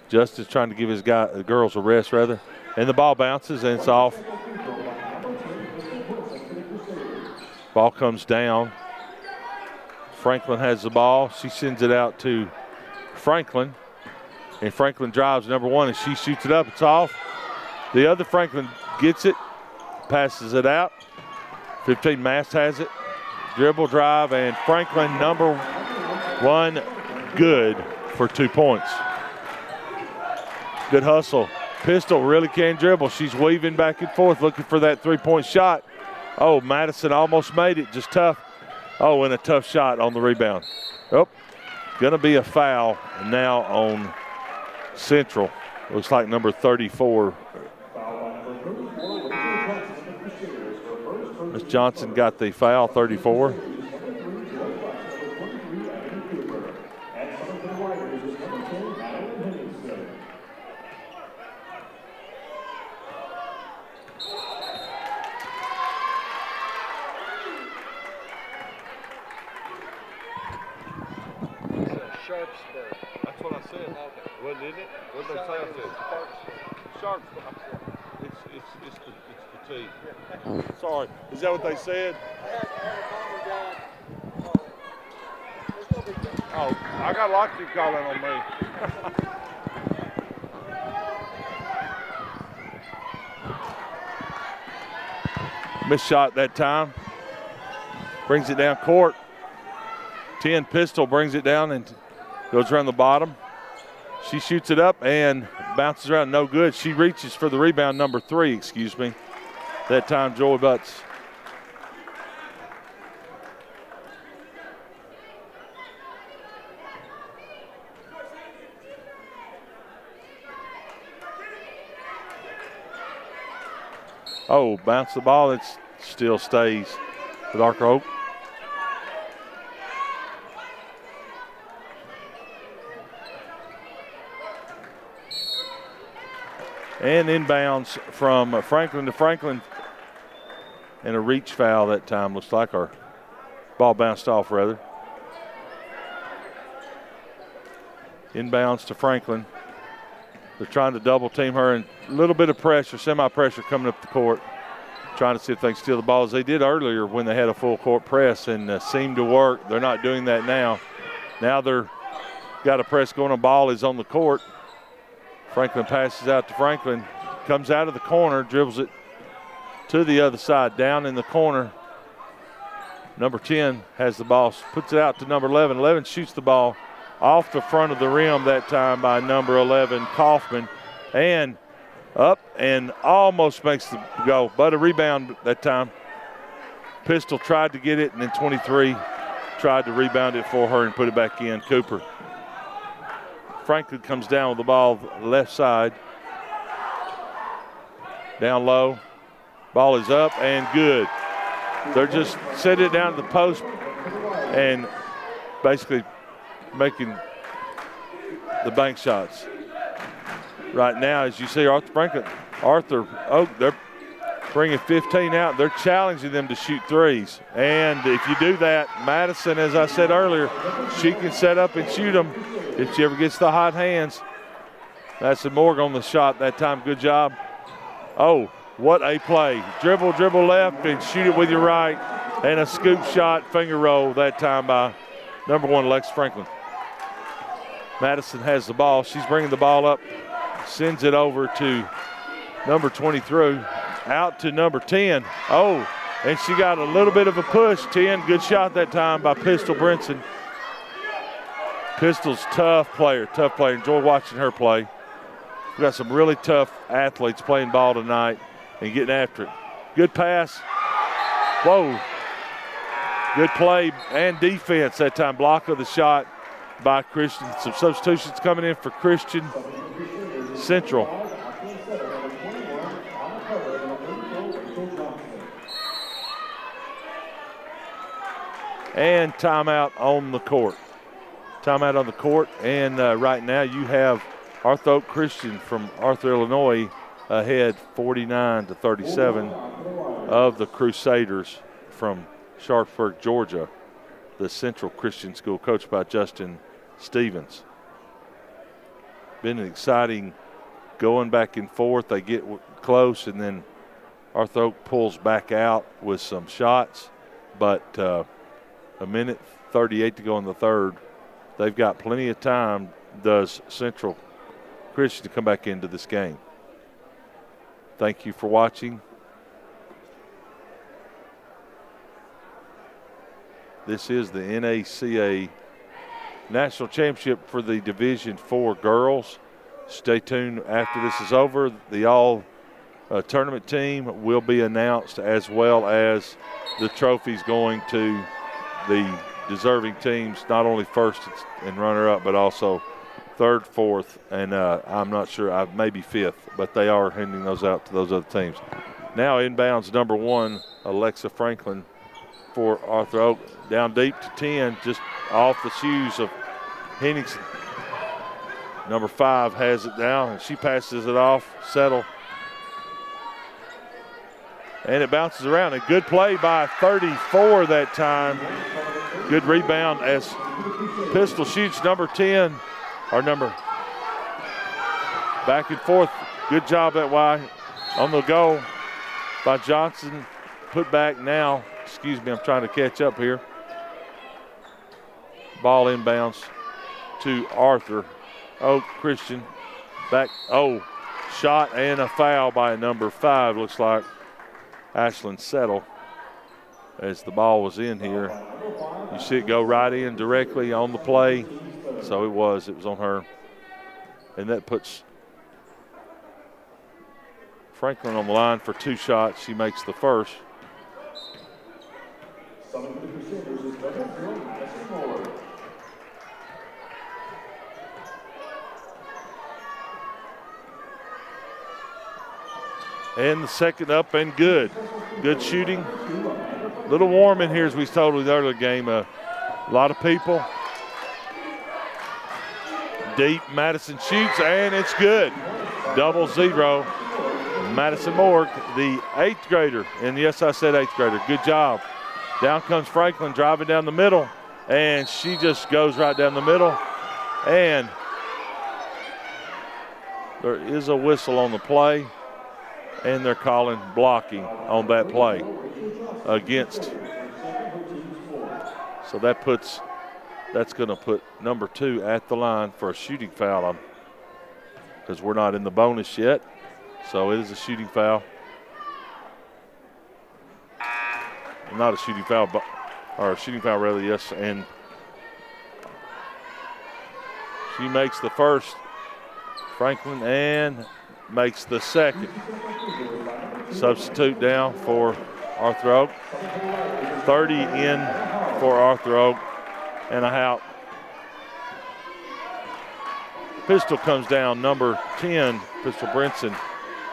Justice trying to give his girls a rest, rather. And the ball bounces and it's off. Ball comes down. Franklin has the ball. She sends it out to Franklin. And Franklin drives number 1 and she shoots it up. It's off. The other Franklin gets it, passes it out. 15, Mast has it. Dribble drive, and Franklin, number 1, good for 2 points. Good hustle. Pistol really can dribble. She's weaving back and forth looking for that 3-point shot. Madison almost made it, just tough. And a tough shot on the rebound. Going to be a foul now on Central. Looks like number 34. Miss Johnson got the foul, 34. Sharpsburg. That's what I said. Okay. What did it? What did they say I said? Sharpsburg. It's the T. Sorry. Is that what they said? Oh, I got a lot of you calling on me. Missed shot that time. Brings it down court. 10 Pistol brings it down and goes around the bottom. She shoots it up and bounces around, no good. She reaches for the rebound, number 3, excuse me. That time, Joy Butts. Oh, bounce the ball. It still stays with Arthur-Okaw. And inbounds from Franklin to Franklin. And a reach foul that time, looks like, our ball bounced off rather. Inbounds to Franklin. They're trying to double team her, and a little bit of pressure, semi-pressure coming up the court, trying to see if they can steal the ball as they did earlier when they had a full court press and seemed to work. They're not doing that now. Now they're got a press going, a ball is on the court. Franklin passes out to Franklin, comes out of the corner, dribbles it to the other side, down in the corner. Number 10 has the ball, puts it out to number 11. 11 shoots the ball off the front of the rim that time by number 11, Kaufman. And up and almost makes the go, but a rebound that time. Pistol tried to get it, and then 23 tried to rebound it for her and put it back in. Cooper. Franklin comes down with the ball left side. Down low. Ball is up and good. They're just setting it down to the post and basically making the bank shots. Right now, as you see, Arthur-Okaw, they're bringing 15 out. They're challenging them to shoot threes. And if you do that, Madison, as I said earlier, she can set up and shoot them if she ever gets the hot hands. Madison Morgan on the shot that time. Good job. Oh, what a play. Dribble left and shoot it with your right. And a scoop shot, finger roll that time by number 1, Lex Franklin. Madison has the ball. She's bringing the ball up, sends it over to number 23, out to number 10. Oh, and she got a little bit of a push. 10, good shot that time by Pistol Brinson. Pistol's tough player. Enjoy watching her play. We've got some really tough athletes playing ball tonight and getting after it. Good pass. Whoa. Good play and defense that time. Block of the shot by Christian. Some substitutions coming in for Christian Central. And timeout on the court. Timeout on the court, and right now you have Arthur-Okaw Christian from Arthur, Illinois, ahead 49-37 of the Crusaders from Sharpsburg, Georgia, the Central Christian School, coached by Justin Stevens. Been an exciting going back and forth. They get close, and then Arthur-Okaw pulls back out with some shots, but a minute 38 to go in the third. They've got plenty of time, does Central Christian, to come back into this game. Thank you for watching. This is the NACA National Championship for the Division IV girls. Stay tuned after this is over. The all tournament team will be announced, as well as the trophies going to the deserving teams, not only first and runner-up, but also third, fourth, and I'm not sure, maybe fifth, but they are handing those out to those other teams. Now inbounds number 1, Alexa Franklin for Arthur-Okaw. Down deep to 10, just off the shoes of Henningsen. Number 5 has it down, and she passes it off. Settle. And it bounces around. A good play by 34 that time Good rebound as Pistol shoots number 10, or number, back and forth. Good job that way on the goal by Johnson. Put back now. Excuse me, I'm trying to catch up here. Ball inbounds to Arthur-Okaw Christian. Back, shot and a foul by number 5, looks like Ashlyn Settle. As the ball was in here, you see it go right in directly on the play. So it was on her. And that puts Franklin on the line for 2 shots. She makes the first. And the second up and good. Good shooting. A little warm in here, as we told you the earlier game. A lot of people. Deep, Madison shoots, and it's good. 0-0. Madison Morg, the 8th grader, and yes, I said 8th grader. Good job. Down comes Franklin, driving down the middle, and she just goes right down the middle. And there is a whistle on the play, and they're calling blocking on that play against. So that's going to put number 2 at the line for a shooting foul on, because we're not in the bonus yet. So it is a shooting foul. Not a shooting foul, but, or a shooting foul rather, yes. And she makes the first, Franklin, and makes the second. Substitute down for Arthur-Okaw. 30 in for Arthur-Okaw and a out. Pistol comes down, number 10, Pistol Brinson,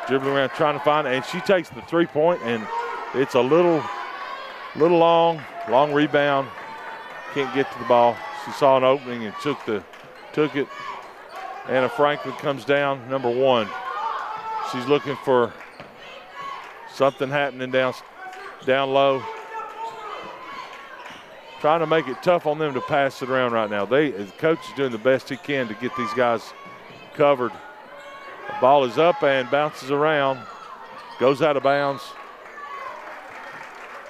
dribbling around trying to find it, and she takes the 3-point, and it's a little long rebound. Can't get to the ball. She saw an opening and took it. Anna Franklin comes down, number 1. She's looking for something happening down low. Trying to make it tough on them to pass it around right now. The coach is doing the best he can to get these guys covered. The ball is up and bounces around, goes out of bounds.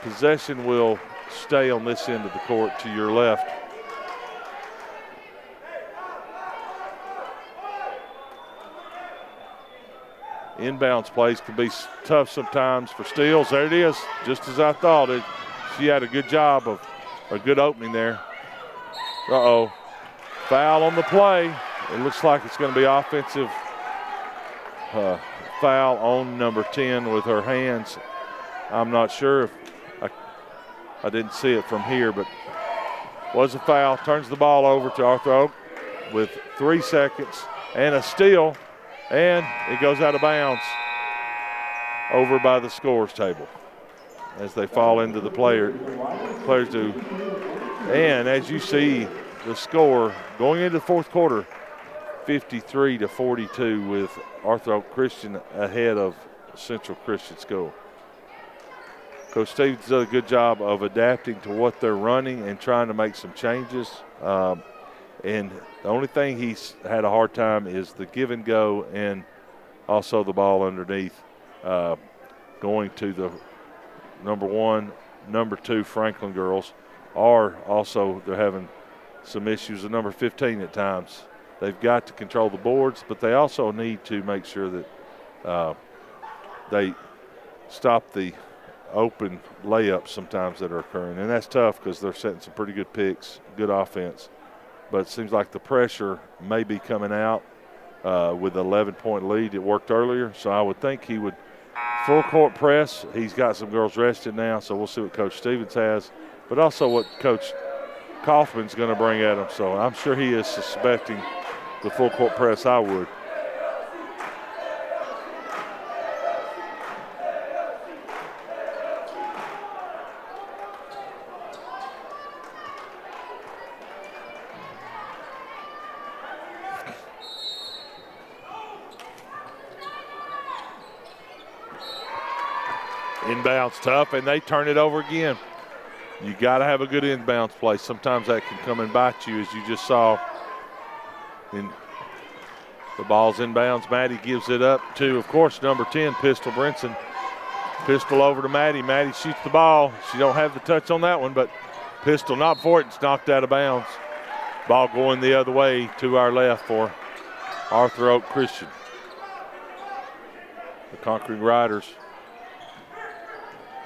Possession will stay on this end of the court to your left. Inbounds plays can be tough sometimes for steals. There it is, just as I thought it. She had a good job of a good opening there. Foul on the play. It looks like it's going to be offensive foul on number 10 with her hands. I'm not sure if I didn't see it from here, but was a foul. Turns the ball over to Arthur-Okaw with 3 seconds and a steal, and it goes out of bounds over by the scores table as they fall into the players do. And as you see the score going into the fourth quarter, 53-42 with Arthur-Okaw Christian ahead of Central Christian School. Coach Stevens does a good job of adapting to what they're running and trying to make some changes. And the only thing he's had a hard time is the give and go and also the ball underneath going to the number 1, number 2 Franklin girls. They're having some issues with number 15 at times. They've got to control the boards, but they also need to make sure that they stop the open layups sometimes that are occurring. And that's tough because they're setting some pretty good picks, good offense. But it seems like the pressure may be coming out with an 11-point lead. It worked earlier, so I would think he would full court press. He's got some girls rested now, so we'll see what Coach Stevens has, but also what Coach Kaufman's going to bring at him. So I'm sure he is suspecting the full court press. I would. Inbounds tough, and they turn it over again. You got to have a good inbounds play. Sometimes that can come and bite you, as you just saw. And the ball's inbounds. Maddie gives it up to, of course, number 10, Pistol Brinson. Pistol over to Maddie. Maddie shoots the ball. She don't have the touch on that one, but Pistol not for it. It's knocked out of bounds. Ball going the other way to our left for Arthur-Okaw Christian. The Conquering Riders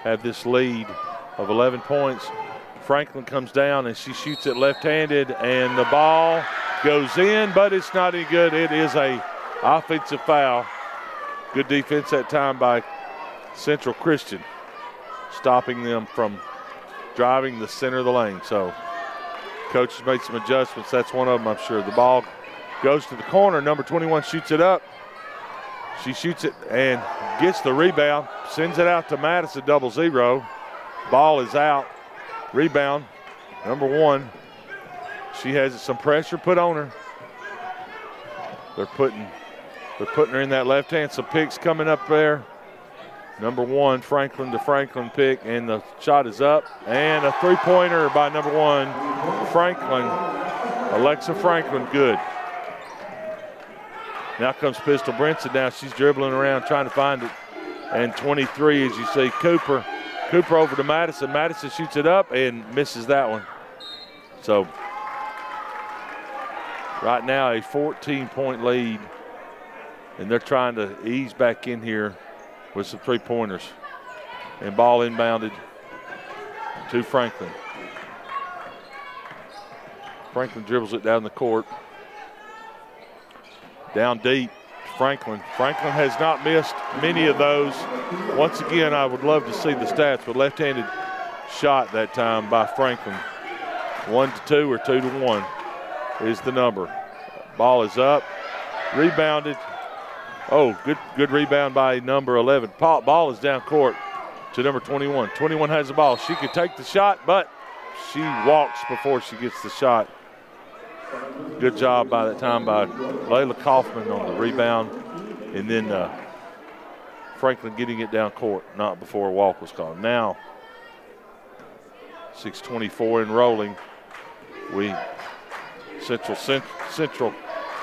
have this lead of 11 points. Franklin comes down and she shoots it left-handed, and the ball goes in, but it's not any good. It is a offensive foul. Good defense that time by Central Christian, stopping them from driving the center of the lane. So coach has made some adjustments. That's one of them, I'm sure. The ball goes to the corner. Number 21 shoots it up. She shoots it and gets the rebound, sends it out to Madison, 0-0. Ball is out. Rebound, number 1. She has some pressure put on her. They're putting her in that left hand. Some picks coming up there. Number 1, Franklin to Franklin pick, and the shot is up. And a three-pointer by number 1, Franklin. Alexa Franklin, good. Now comes Pistol Brinson. Now she's dribbling around trying to find it. And 23, as you see, Cooper. Cooper over to Madison. Madison shoots it up and misses that one. So right now a 14-point lead, and they're trying to ease back in here with some three-pointers. And ball inbounded to Franklin. Franklin dribbles it down the court. Down deep, Franklin. Franklin has not missed many of those. Once again, I would love to see the stats, but left-handed shot that time by Franklin. 1-2 or 2-1 is the number. Ball is up, rebounded. Oh, good rebound by number 11. Ball is down court to number 21. 21 has the ball. She could take the shot, but she walks before she gets the shot. Good job by that time by Layla Kaufman on the rebound. And then Franklin getting it down court, not before a walk was called. Now, 6:24 and rolling. Central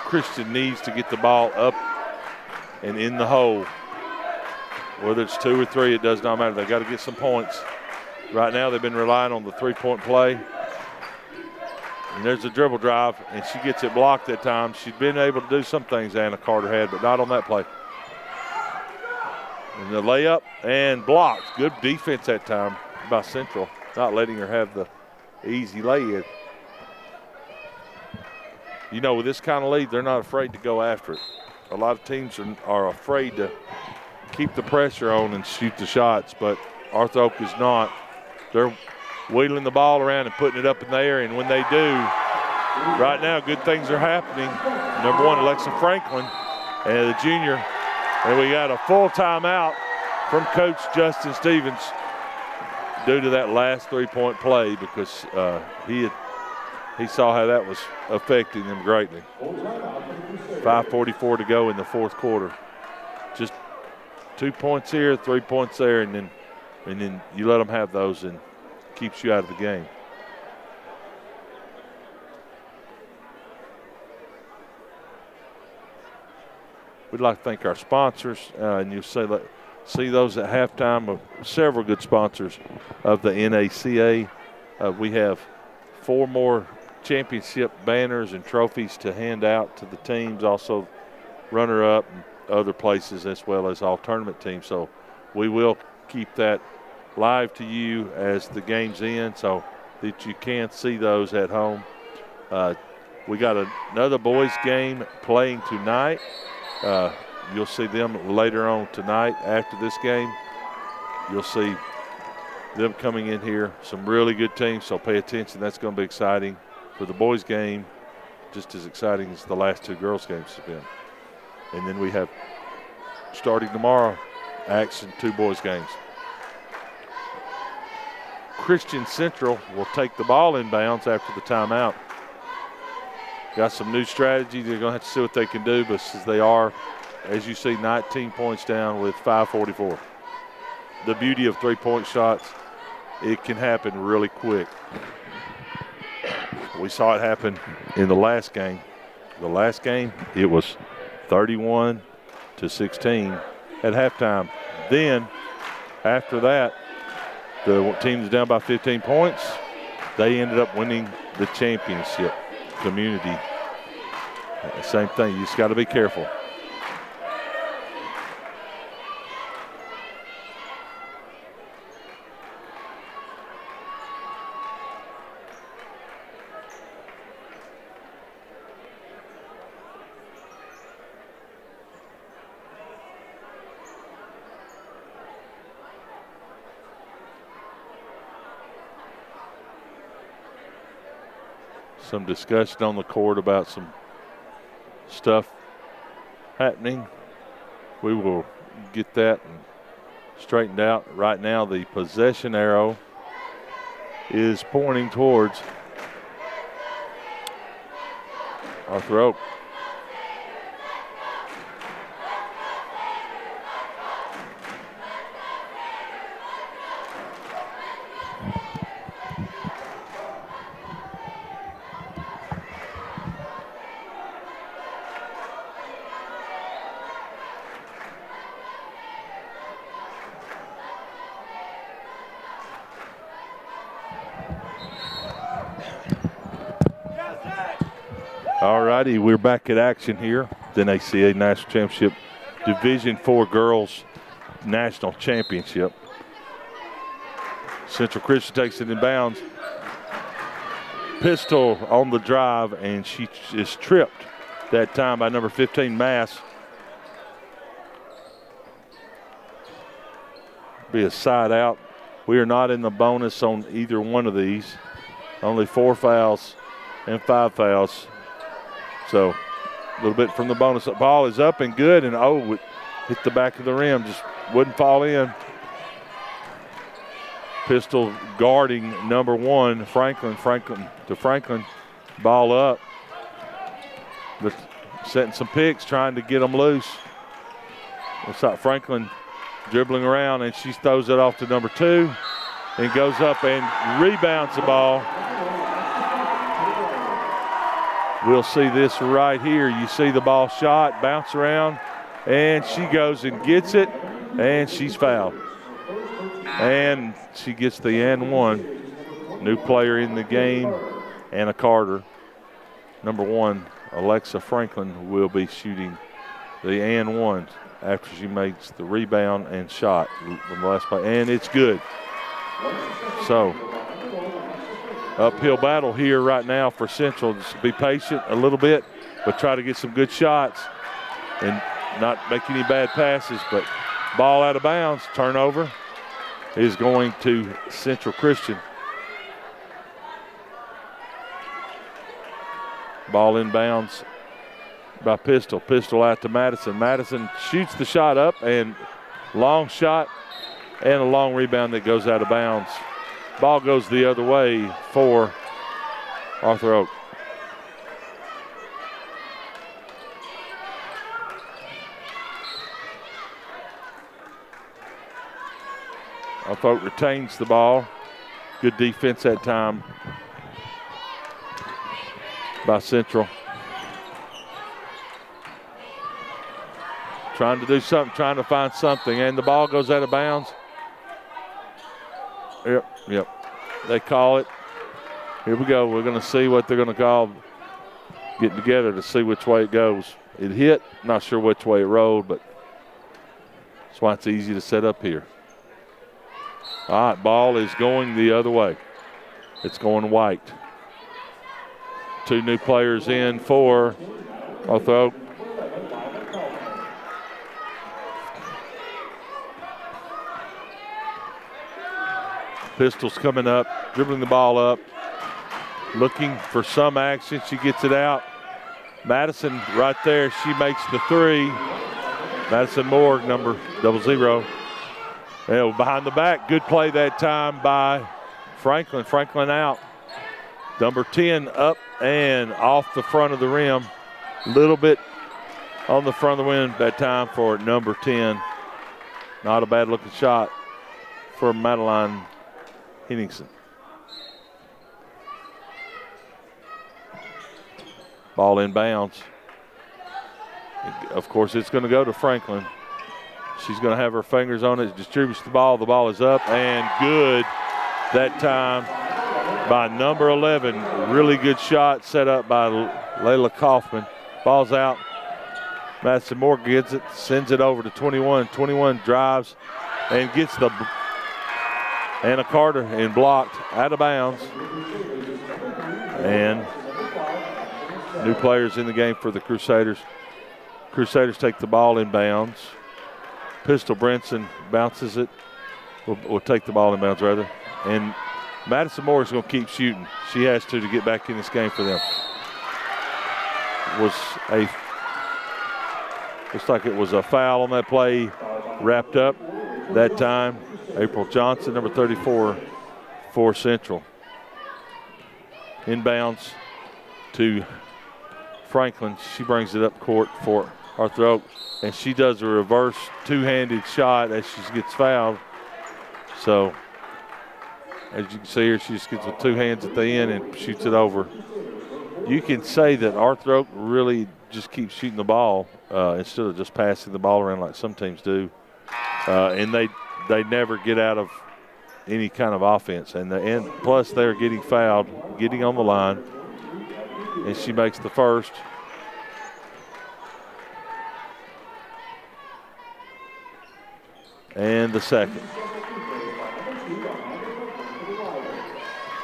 Christian needs to get the ball up and in the hole. Whether it's 2 or 3, it does not matter. They got to get some points. Right now, they've been relying on the three-point play. And there's a dribble drive, and she gets it blocked that time. She'd been able to do some things Anna Carter had, but not on that play. And the layup and blocked. Good defense that time by Central, not letting her have the easy lay-in. You know, with this kind of lead, they're not afraid to go after it. A lot of teams are afraid to keep the pressure on and shoot the shots, but Arthur-Okaw is not. They're wheeling the ball around and putting it up in the air, and when they do, right now good things are happening. Number 1, Alexa Franklin, and the junior, and we got a full timeout from Coach Justin Stevens due to that last three-point play, because he saw how that was affecting them greatly. 5:44 to go in the fourth quarter. Just 2 points here, 3 points there, and then you let them have those, and keeps you out of the game. We'd like to thank our sponsors, and you'll see those at halftime of several good sponsors of the NACA. We have 4 more championship banners and trophies to hand out to the teams, also runner-up and other places, as well as all tournament teams. So we will keep that live to you as the game's end, so that you can see those at home. We got another boys game playing tonight. You'll see them later on tonight after this game. You'll see them coming in here. Some really good teams, so pay attention. That's going to be exciting for the boys game, just as exciting as the last 2 girls games have been. And then we have, starting tomorrow, action 2 boys games. Christian Central will take the ball inbounds after the timeout. Got some new strategy. They're going to have to see what they can do, but as they are, as you see, 19 points down with 5:44. The beauty of three-point shots it can happen really quick. We saw it happen in the last game. The last game, it was 31-16 at halftime. Then, after that, the team's down by 15 points. They ended up winning the championship. Community, same thing. You just got to be careful. Some discussion on the court about some stuff happening. We will get that straightened out. Right now, the possession arrow is pointing towards Arthur-Okaw. All righty, we're back at action here. The NACA National Championship, Division IV Girls National Championship. Central Christian takes it in bounds. Pistol on the drive, and she is tripped that time by number 15, Mass. Be a side out. We are not in the bonus on either one of these. Only 4 fouls and 5 fouls. So a little bit from the bonus. The ball is up and good, and it hit the back of the rim, just wouldn't fall in. Pistol guarding number 1, Franklin to Franklin. Ball up. But setting some picks, trying to get them loose. Looks like Franklin dribbling around, and she throws it off to number 2 and goes up and rebounds the ball. We'll see this right here. You see the ball shot, bounce around, and she goes and gets it, and she's fouled. And she gets the and one. New player in the game, Anna Carter. Number 1, Alexa Franklin, will be shooting the and one after she makes the rebound and shot from the last play, and it's good. So, uphill battle here right now for Central. Just be patient a little bit, but try to get some good shots and not make any bad passes. But ball out of bounds, turnover is going to Central Christian. Ball in bounds by Pistol. Pistol out to Madison. Madison shoots the shot up, and long shot and a long rebound that goes out of bounds. Ball goes the other way for Arthur-Okaw. Arthur-Okaw retains the ball. Good defense that time by Central. Trying to do something, trying to find something, and the ball goes out of bounds. Yep. They call it. Here we go. We're going to see what they're going to call. Getting together to see which way it goes. It hit. Not sure which way it rolled, but that's why it's easy to set up here. All right, ball is going the other way. It's going white. 2 new players in for Arthur-Okaw. Pistol's coming up, dribbling the ball up, looking for some action. She gets it out. Madison right there. She makes the 3. Madison Moore, number 00. And behind the back, good play that time by Franklin. Franklin out. Number 10 up and off the front of the rim. A little bit on the front of the rim that time for number 10. Not a bad looking shot for Madeline Henningsen. Ball in bounds. Of course, it's going to go to Franklin. She's going to have her fingers on it, distributes the ball. The ball is up and good that time by number 11. Really good shot set up by Layla Kaufman. Ball's out. Madison Moore gets it, sends it over to 21. 21 drives and gets the Anna Carter and blocked out of bounds. And new players in the game for the Crusaders. Crusaders take the ball in bounds. Pistol Brinson bounces it. We'll take the ball in bounds, rather. And Madison Moore is going to keep shooting. She has to get back in this game for them. Looks like it was a foul on that play. Wrapped up that time. April Johnson, number 34 for Central. Inbounds to Franklin. She brings it up court for Arthur-Okaw, and she does a reverse two-handed shot as she gets fouled. So, as you can see here, she just gets with two hands at the end and shoots it over. You can say that Arthur-Okaw really just keeps shooting the ball instead of just passing the ball around like some teams do. And they never get out of any kind of offense. And plus they're getting fouled, getting on the line. And she makes the first. And the second.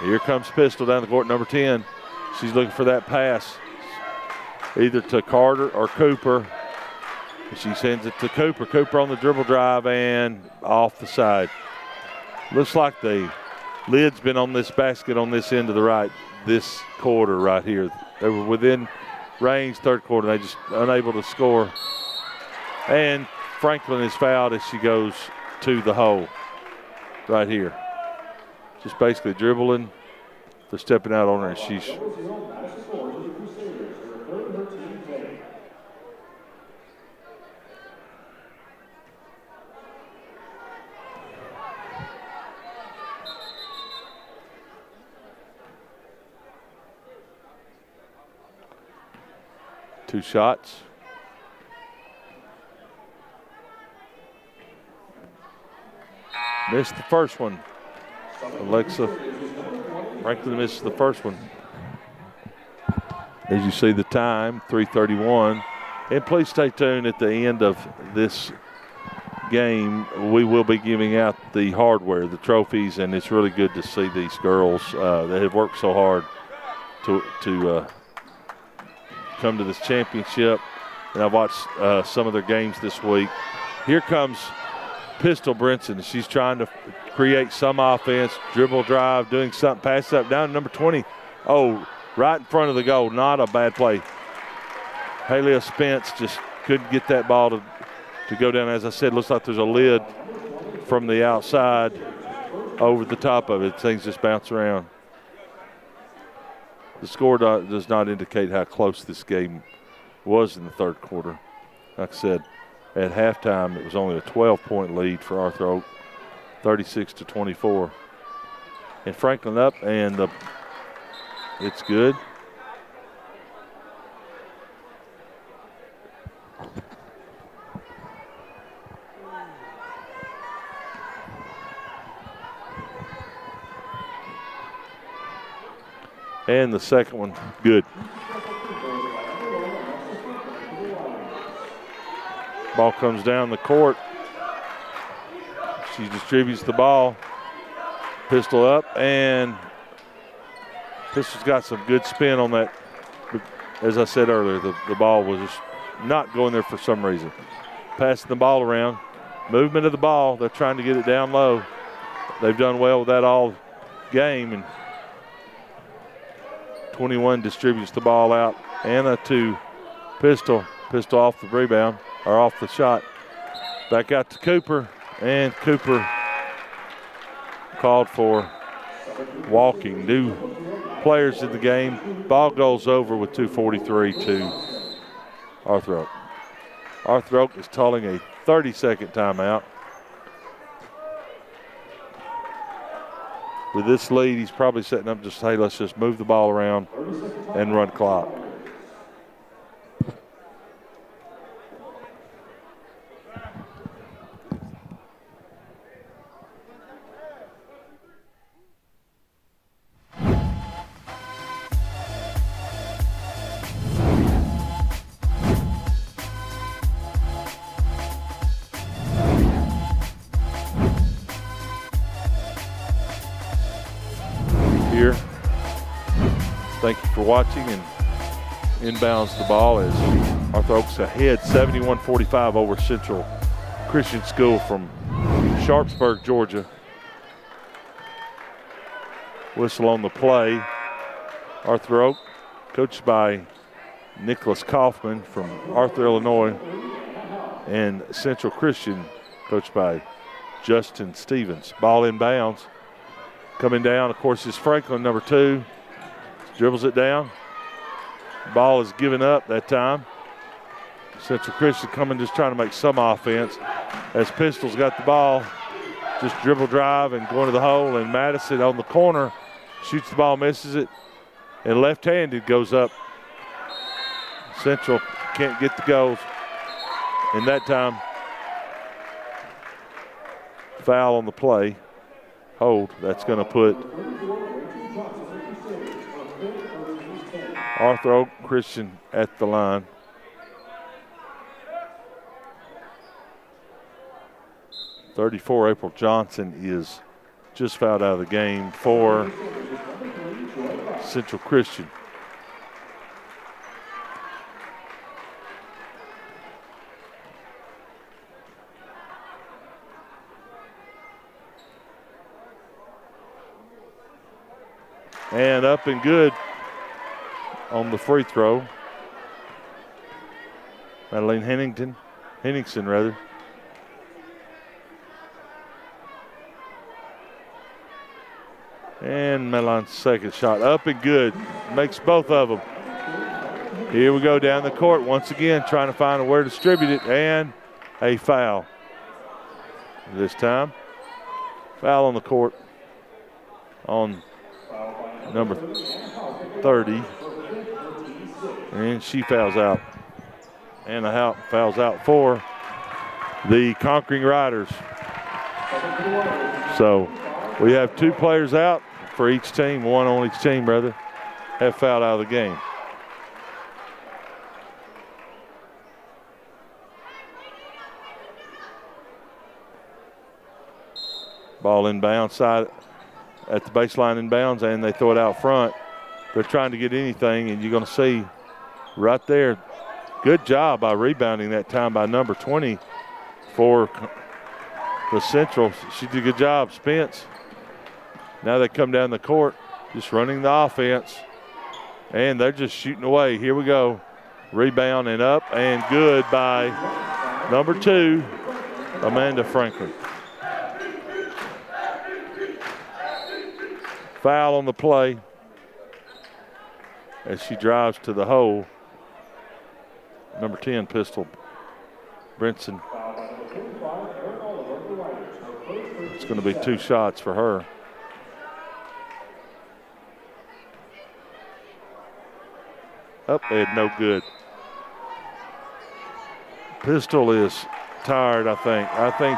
Here comes Pistol down the court, number 10. She's looking for that pass, either to Carter or Cooper. She sends it to Cooper. Cooper on the dribble drive and off the side. Looks like the lid's been on this basket on this end to the right this quarter right here. They were within range third quarter. They just unable to score. And Franklin is fouled as she goes to the hole right here. Just basically dribbling. They're stepping out on her and she's two shots. Missed the first one. Alexa Franklin misses the first one. As you see the time, 3:31. And please stay tuned at the end of this game. We will be giving out the hardware, the trophies, and it's really good to see these girls that have worked so hard to come to this championship. And I've watched some of their games this week. Here comes Pistol Brinson. She's trying to create some offense, dribble drive, doing something, pass up down to number 20. Oh, right in front of the goal. Not a bad play. Haley Spence just couldn't get that ball to go down. As I said, looks like there's a lid from the outside over the top of it. Things just bounce around. The score does not indicate how close this game was in the third quarter. Like I said, at halftime, it was only a 12-point lead for Arthur-Okaw, 36-24. And Franklin up, and it's good. And the second one, good. Ball comes down the court. She distributes the ball. Pistol up, and Pistol's got some good spin on that. As I said earlier, the ball was just not going there for some reason. Passing the ball around. Movement of the ball. They're trying to get it down low. They've done well with that all game. And 21 distributes the ball out. Anna to Pistol. Pistol off the rebound, or off the shot. Back out to Cooper, and Cooper called for walking. New players in the game. Ball goes over with 2:43 to Arthur-Okaw. Arthur-Okaw is calling a 30-second timeout. with this lead, he's probably setting up just, hey, let's just move the ball around and run clock. Here. Thank you for watching, and inbounds the ball as Arthur-Okaw ahead 71-45 over Central Christian School from Sharpsburg, Georgia. Whistle on the play. Arthur-Okaw, coached by Nicholas Kaufman from Arthur, Illinois, and Central Christian, coached by Justin Stevens. Ball inbounds. Coming down, of course, is Franklin, number 2. Dribbles it down. Ball is given up that time. Central Christian coming, just trying to make some offense. As Pistol's got the ball, just dribble drive and going to the hole, and Madison on the corner shoots the ball, misses it, and left-handed goes up. Central can't get the goals. And that time, foul on the play. Hold. That's going to put Arthur-Okaw Christian at the line. '34 April Johnson is just fouled out of the game for Central Christian. And up and good on the free throw. Madeline Henningsen rather. And Madeline's second shot up and good. Makes both of them. Here we go down the court once again, trying to find where to distribute it, and a foul. This time, foul on the court on number 30, and she fouls out. And the fouls out for the Conquering Riders. So we have 2 players out for each team, 1 on each team, rather, have fouled out of the game. Ball inbound side at the baseline inbounds, and they throw it out front. They're trying to get anything, and you're going to see right there, good job by rebounding that time by number 20 for the Central. She did a good job, Spence. Now they come down the court, just running the offense, and they're just shooting away. Here we go. Rebound and up, and good by number 2, Amanda Franklin. Foul on the play as she drives to the hole. Number 10, Pistol Brinson. It's going to be 2 shots for her. Up and no good. Pistol is tired, I think. I think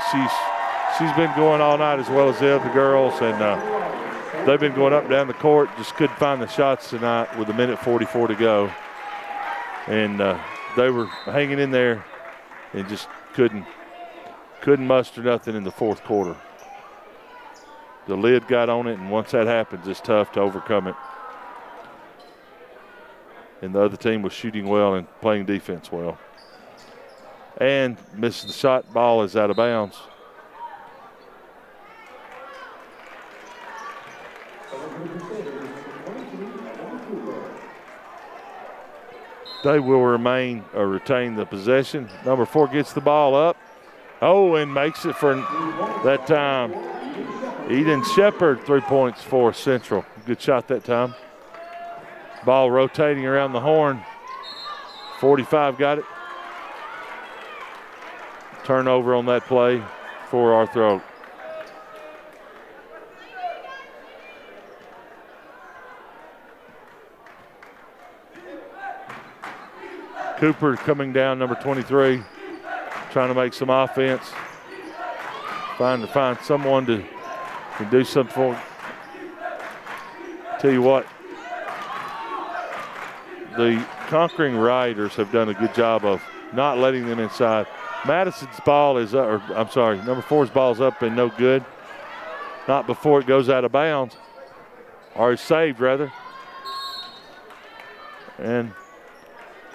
she's been going all night as well as the other girls, and they've been going up and down the court, just couldn't find the shots tonight with 1:44 to go. And they were hanging in there and just couldn't muster nothing in the 4th quarter. The lid got on it, and once that happens, it's tough to overcome it. And the other team was shooting well and playing defense well. And misses the shot. Ball is out of bounds. They will retain the possession. Number 4 gets the ball up. Oh, and makes it for that time. Eden Shepard, 3 points for Central. Good shot that time. Ball rotating around the horn. 45 got it. Turnover on that play for Arthur-Okaw. Cooper coming down, number 23, trying to make some offense. Trying to find someone to do something for. Tell you what, the Conquering Riders have done a good job of not letting them inside. Madison's ball is up, or I'm sorry, number 4's ball's up and no good. Not before it goes out of bounds, or is saved rather. And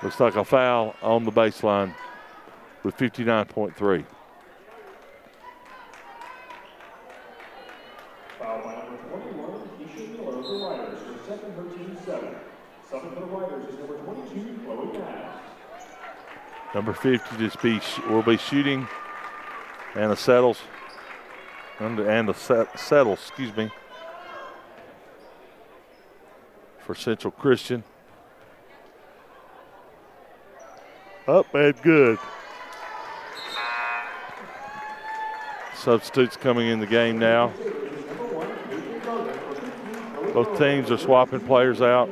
looks like a foul on the baseline with 59.3. Foul by number 21, Keisha Miller of the Riders for second, her team 7. Second for the Riders is number 22, Chloe Bass. Number 50 will be shooting, and settles, excuse me, for Central Christian. Up and good. Substitutes coming in the game now. Both teams are swapping players out.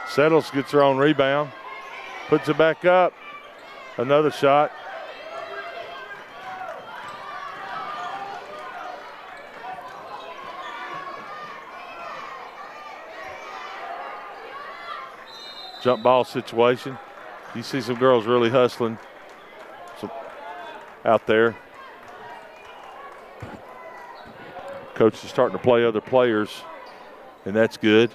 Settles, gets her own rebound, puts it back up. Another shot. Jump ball situation. You see some girls really hustling out there. Coach is starting to play other players, and that's good.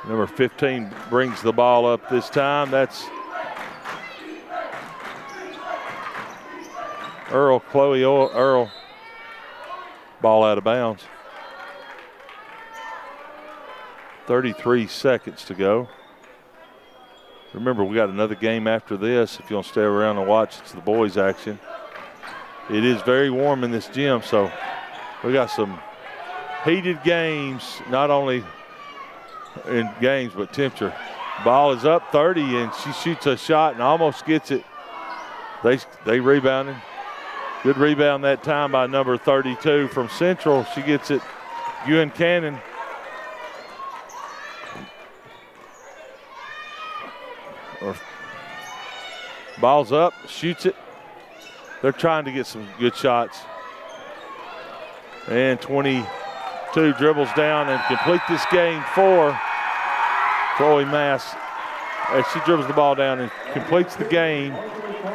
Number 15 brings the ball up this time. That's Chloe Earl. Ball out of bounds. 33 seconds to go. Remember, we got another game after this. If you want to stay around and watch, it's the boys' action. It is very warm in this gym, so we got some heated games, not only in games, but temperature. Ball is up 30, and she shoots a shot and almost gets it. They rebounded. Good rebound that time by number 32 from Central. She gets it. Ewan Cannon. Ball's up, shoots it. They're trying to get some good shots. And 22 dribbles down and complete this game for Chloe Mass as she dribbles the ball down and completes the game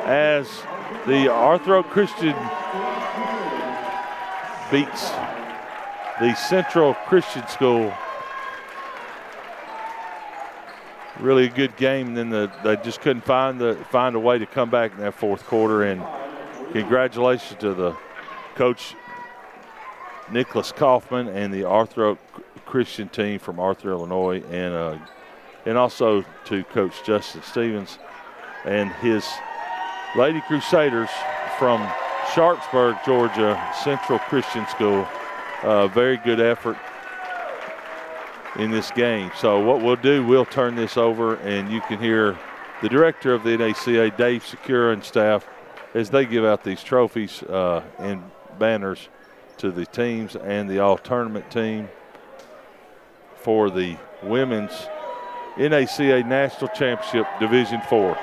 as the Arthur-Okaw Christian beats the Central Christian School. Really a good game, and then they just couldn't find a way to come back in that fourth quarter. And congratulations to the coach Nicholas Kaufman and the Arthur-Okaw Christian team from Arthur, Illinois, and also to Coach Justin Stevens and his Lady Crusaders from Sharpsburg, Georgia, Central Christian School. Very good effort in this game. So what we'll do, we'll turn this over, and you can hear the director of the NACA, Dave Secura, and staff as they give out these trophies and banners to the teams and the all-tournament team for the women's NACA National Championship Division 4.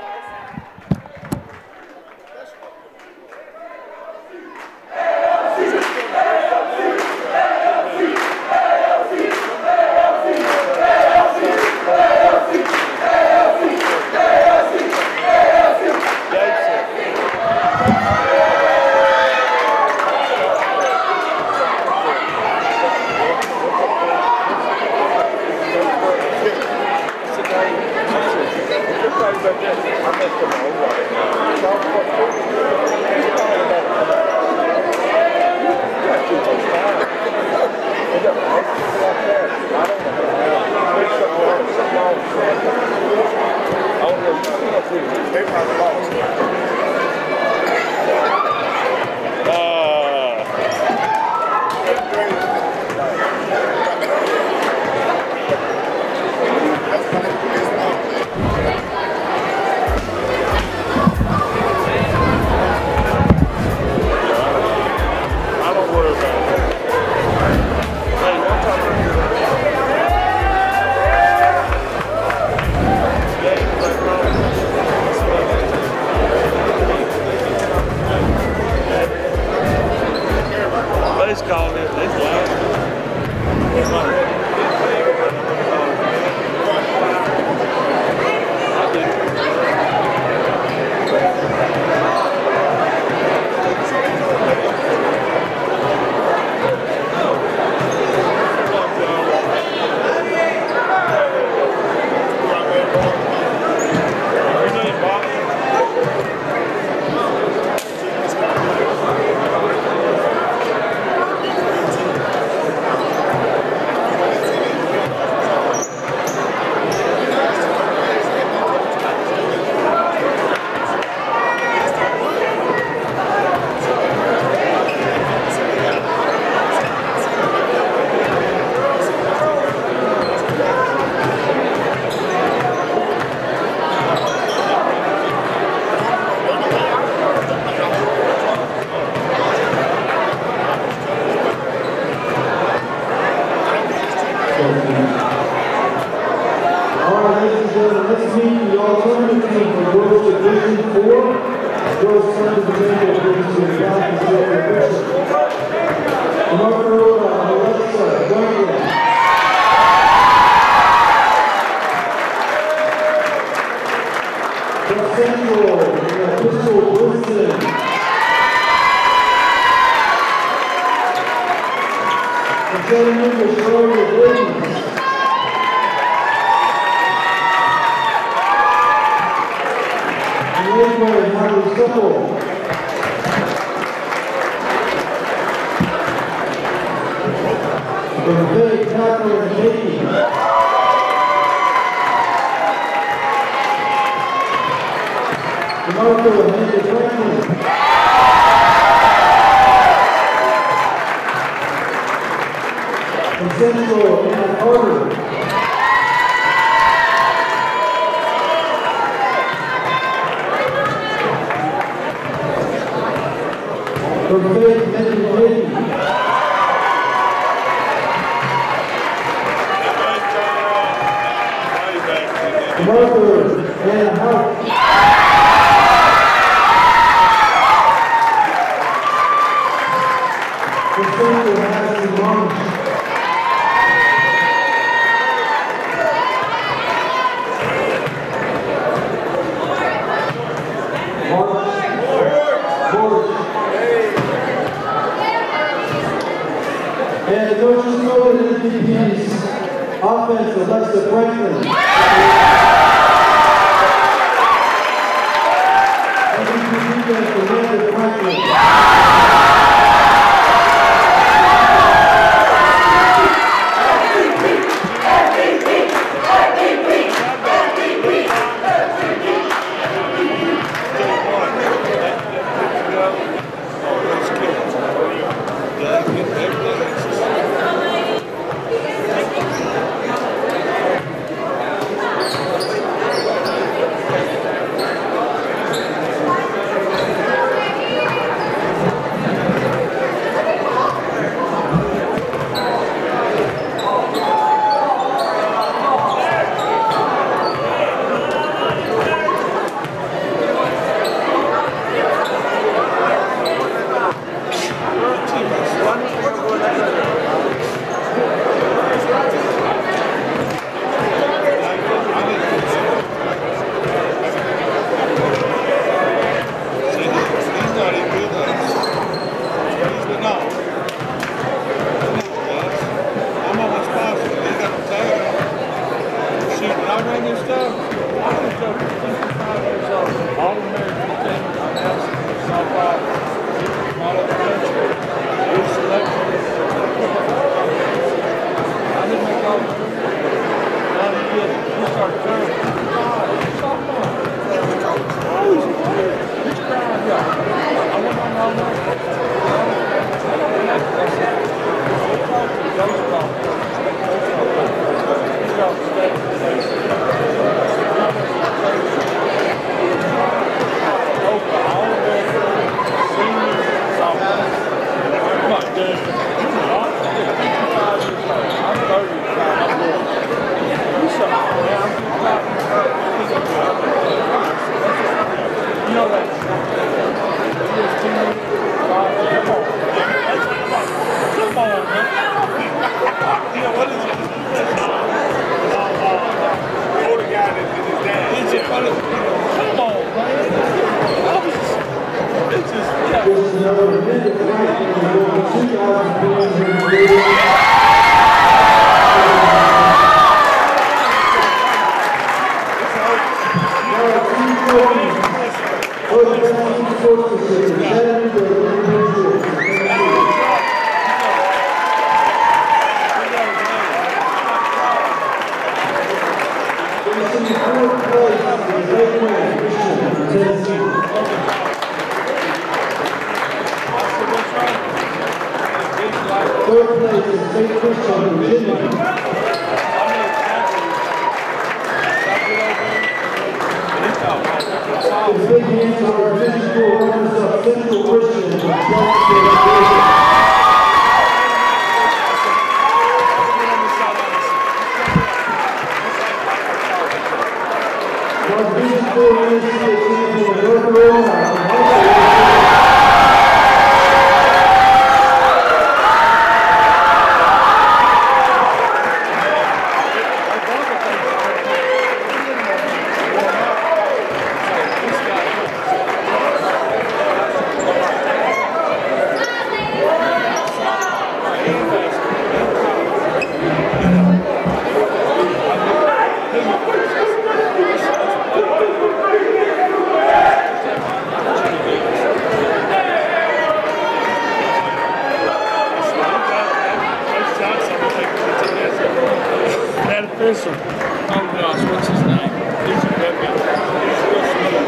Chris or, oh gosh, what's his name? He's a good guy. He's real smooth.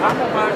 I'm